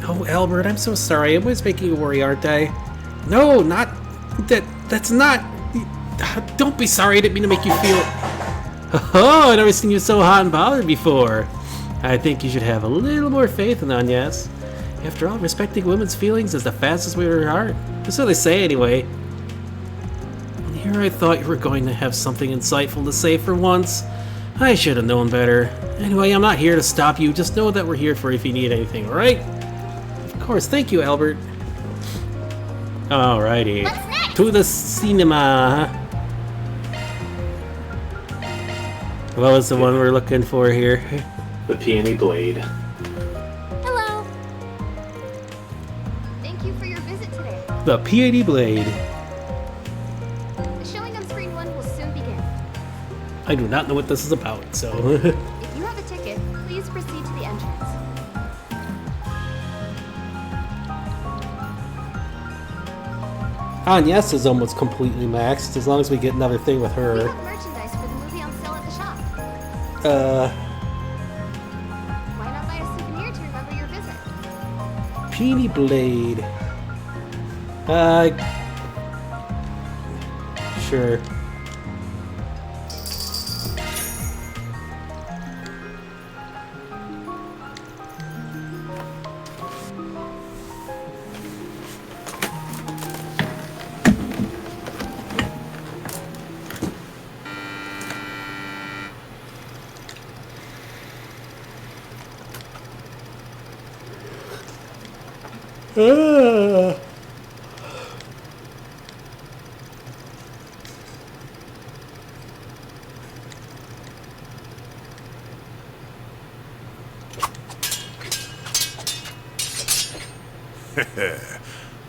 Oh, Albert, I'm so sorry. I'm always making you worry, aren't I? No, not... That's not... Don't be sorry, I didn't mean to make you feel... Oh, I've never seen you so hot and bothered before. I think you should have a little more faith in Agnes. After all, respecting women's feelings is the fastest way to her heart. That's what they say, anyway. And here I thought you were going to have something insightful to say for once. I should have known better. Anyway, I'm not here to stop you. Just know that we're here for you if you need anything, alright? Of course, thank you, Albert. Alrighty. What's next? To the cinema, huh? What was the one we're looking for here? The Peony Blade. Hello. Thank you for your visit today. The Peony Blade. The showing on screen 1 will soon begin. I do not know what this is about, so... If you have a ticket, please proceed to the entrance. Agnes is almost completely maxed, as long as we get another thing with We her. have merchandise for the movie on sale at the shop. Why not buy a souvenir to remember your visit? Peony Blade. Sure.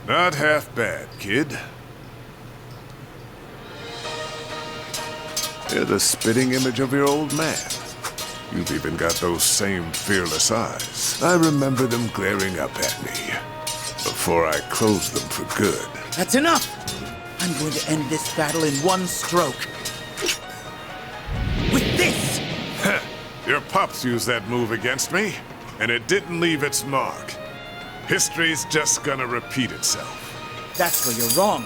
Not half bad, kid. You're the spitting image of your old man. You've even got those same fearless eyes. I remember them glaring up at me before I closed them for good. That's enough! I'm going to end this battle in one stroke. With this! Your pops used that move against me, and it didn't leave its mark. History's just gonna repeat itself. That's where you're wrong.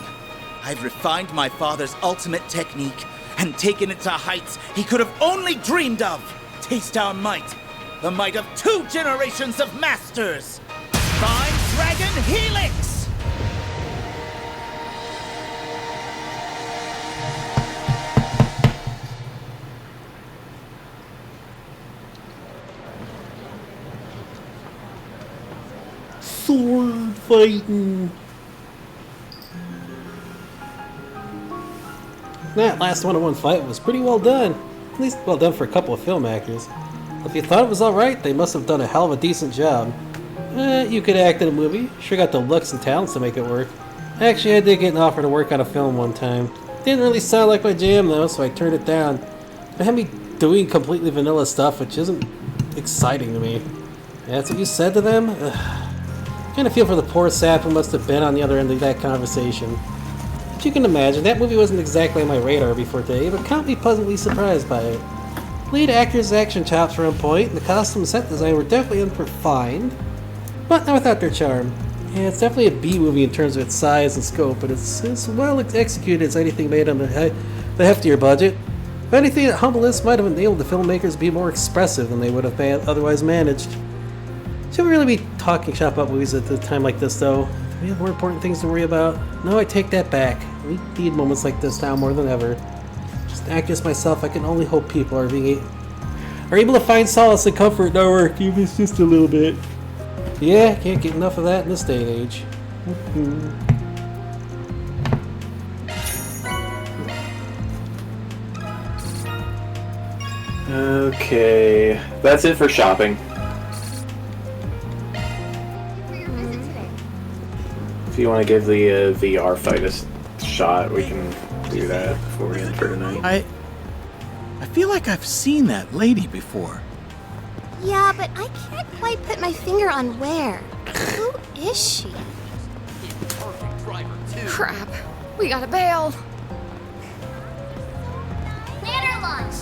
I've refined my father's ultimate technique and taken it to heights he could have only dreamed of. Taste our might. The might of 2 generations of masters. Divine Dragon Helix! Sword fighting. That last one-on-one fight was pretty well done. At least well done for a couple of film actors. If you thought it was alright, they must have done a hell of a decent job. You could act in a movie. Sure got the looks and talents to make it work. Actually, I did get an offer to work on a film one time. Didn't really sound like my jam though, so I turned it down. They had me doing completely vanilla stuff, which isn't exciting to me. That's what you said to them? Kinda feel for the poor sap who must have been on the other end of that conversation. But you can imagine, that movie wasn't exactly on my radar before today, but can't be pleasantly surprised by it. Lead actor's action chops were on point, and the costume and set design were definitely unrefined, but not without their charm. Yeah, it's definitely a B movie in terms of its size and scope, but it's as well executed as anything made on the heftier budget. If anything, that humbleness might have enabled the filmmakers to be more expressive than they would have otherwise managed. Shouldn't really be talking shop about movies at a time like this, though. Do we have more important things to worry about? No, I take that back. We need moments like this now more than ever. Just an actress myself, I can only hope people are able to find solace and comfort in our work, even if it's just a little bit. Yeah, can't get enough of that in this day and age. Okay, that's it for shopping. If you want to give the VR fight a shot, we can do that before we end for tonight. I feel like I've seen that lady before. Yeah, but I can't quite put my finger on where. Who is she? Crap. We gotta bail. Ladder launch!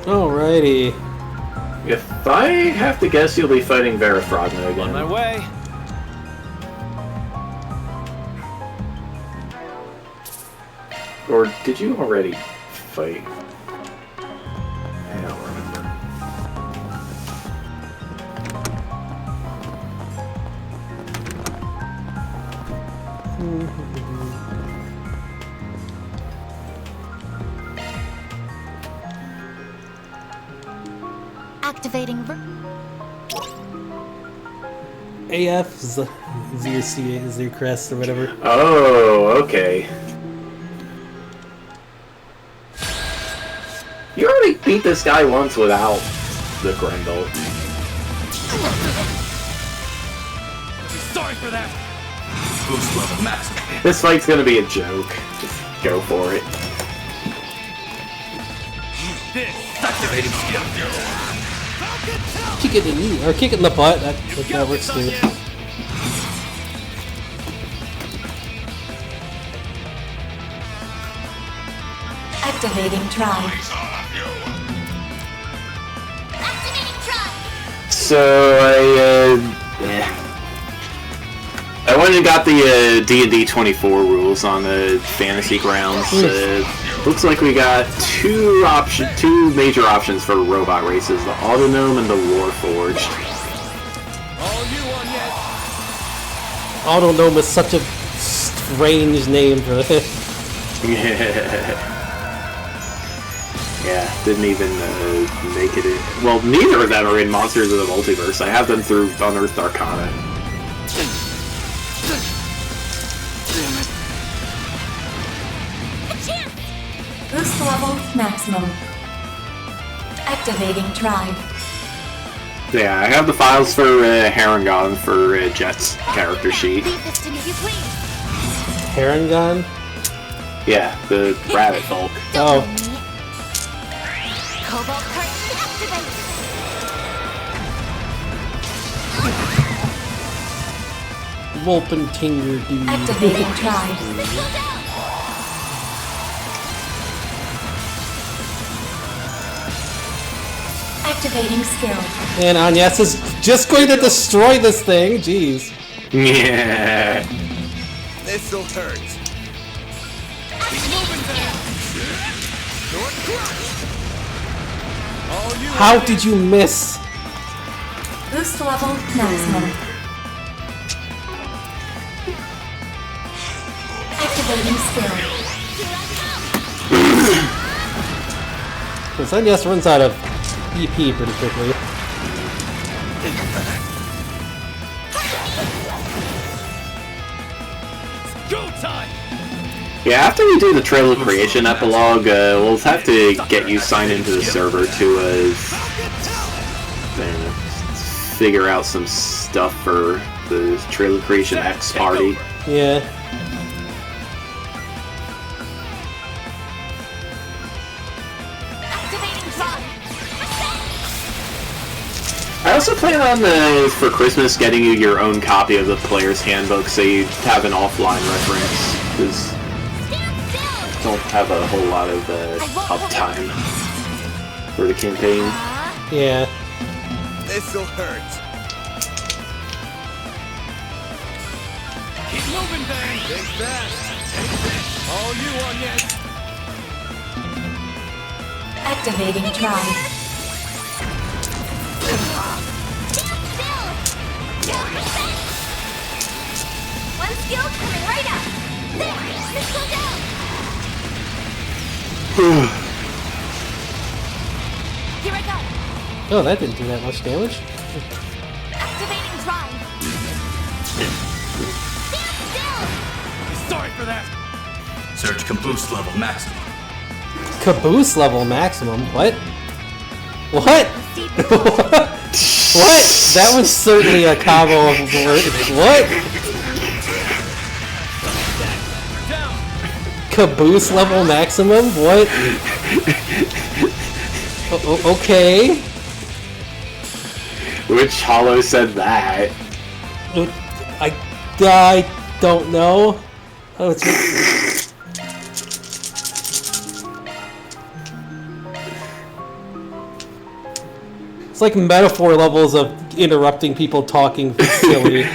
Alrighty. If I have to guess, you'll be fighting Vera Frogna again. On my way. Or did you already fight? I don't remember. Activating AF is your C, is your crest or whatever. Oh, okay. You already beat this guy once without the Grendel. Sorry for that. This fight's gonna be a joke. Just go for it. Activating skill. Kick it in the knee, or kick it in the butt, that works too. Activating try. So I went and got the D&D 24 rules on the fantasy grounds. Looks like we got two major options for robot races: the Autognome and the Warforged. Autognome is such a strange name for it. Yeah, didn't even make it in. Well, neither of them are in Monsters of the Multiverse. I have them through Unearthed Arcana. Boost level maximum. Activating tribe. Yeah, I have the files for Harangon for Jet's character sheet. Harangon? Yeah, the rabbit folk. Oh. Cobalt curtain activated. Volpentinger dude. Activating tribe. Activating skill. And Agnes is just going to destroy this thing. Jeez. Yeah. This'll hurt. How did you miss? Boost level maximum. Activating skill. Because Agnes runs out of EP pretty quickly. Go time! Yeah, after we do the Trail of Creation epilogue, we'll have to get you signed into the server to figure out some stuff for the Trail of Creation X party. Yeah. I also plan on, for Christmas, getting you your own copy of the Player's Handbook so you have an offline reference, because I don't have a whole lot of uptime for the campaign. Yeah. This'll hurt. Keep moving, Ben. Think fast. Take this. All you on yet. Activating drive. One skill coming right up. There, missile down. Here I go. Oh, that didn't do that much damage. Activating drive. Sorry for that. Search caboose level maximum. Caboose level maximum? What? What? What? That was certainly a combo of words. What? Caboose level maximum? What? Okay. Which Hollow said that? I don't know. Oh, it's It's like metaphor levels of interrupting people talking silly.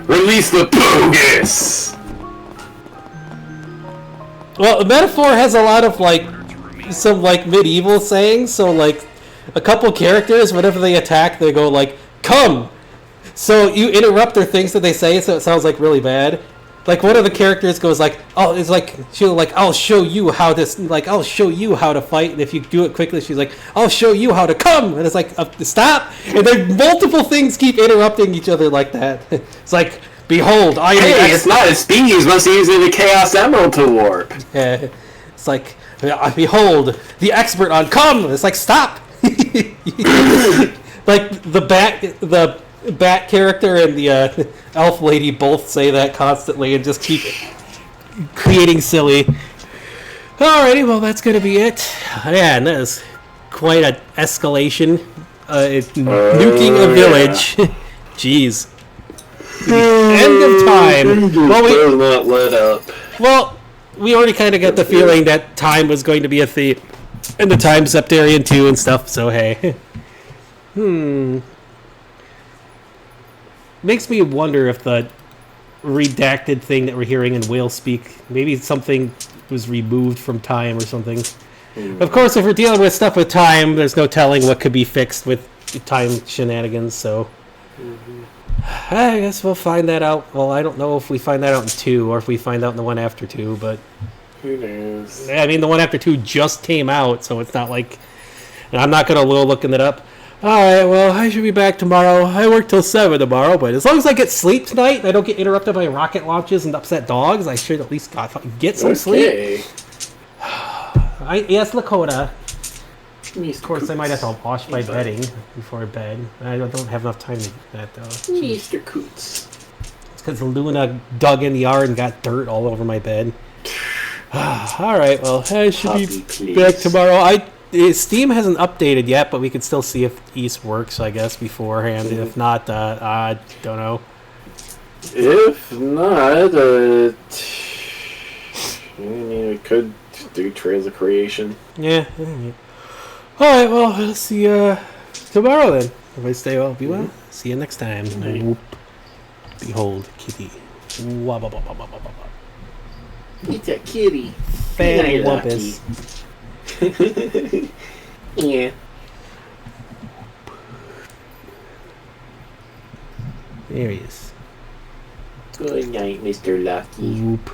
Release the bogus! Well, the metaphor has a lot of, like, some, like, medieval sayings, so, like, a couple characters, whenever they attack, they go, like, come! So you interrupt their things that they say, so it sounds, like, really bad. Like, one of the characters goes, like, oh, it's like, she'll, like, I'll show you how this, like, I'll show you how to fight, and if you do it quickly, she's like, I'll show you how to come! And it's like, stop! And then multiple things keep interrupting each other like that. It's like, behold, I am Hey, it's not a speed, must use the Chaos Emerald to warp! Yeah, it's like, behold, the expert on come! It's like, stop! Like, the bat character and the elf lady both say that constantly and just keep creating silly. Alrighty, well, that's gonna be it. Man, that is quite an escalation. Nuking a village. Jeez. End of time. Well, we not let up. Well, we already kind of got the feeling that time was going to be a theme, and the time Septarian 2 and stuff. So hey, makes me wonder if the redacted thing that we're hearing in whale speak, maybe something was removed from time or something. Of course, if we're dealing with stuff with time, there's no telling what could be fixed with time shenanigans. So. I guess we'll find that out. Well, I don't know if we find that out in 2 or if we find out in the one after 2, but... Who knows? I mean, the one after 2 just came out, so it's not like... And I'm not going to go looking it up. Alright, well, I should be back tomorrow. I work till 7 tomorrow, but as long as I get sleep tonight and I don't get interrupted by rocket launches and upset dogs, I should at least get some sleep. Yes, Lakota. Of course, I might have to wash my bedding before bed. I don't have enough time to do that, though. Mr. Coots. It's because Luna dug in the yard and got dirt all over my bed. Alright, well, I should be back tomorrow. Steam hasn't updated yet, but we can still see if East works, I guess, beforehand. If not, I don't know. If not, we could do Trails of Creation. Yeah. Alright, well, I'll see you tomorrow then. Everybody stay well, be well. See you next time. Whoop. Behold, kitty. It's a kitty. Fan wumpus. Yeah. There he is. Good night, Mr. Lucky. Whoop.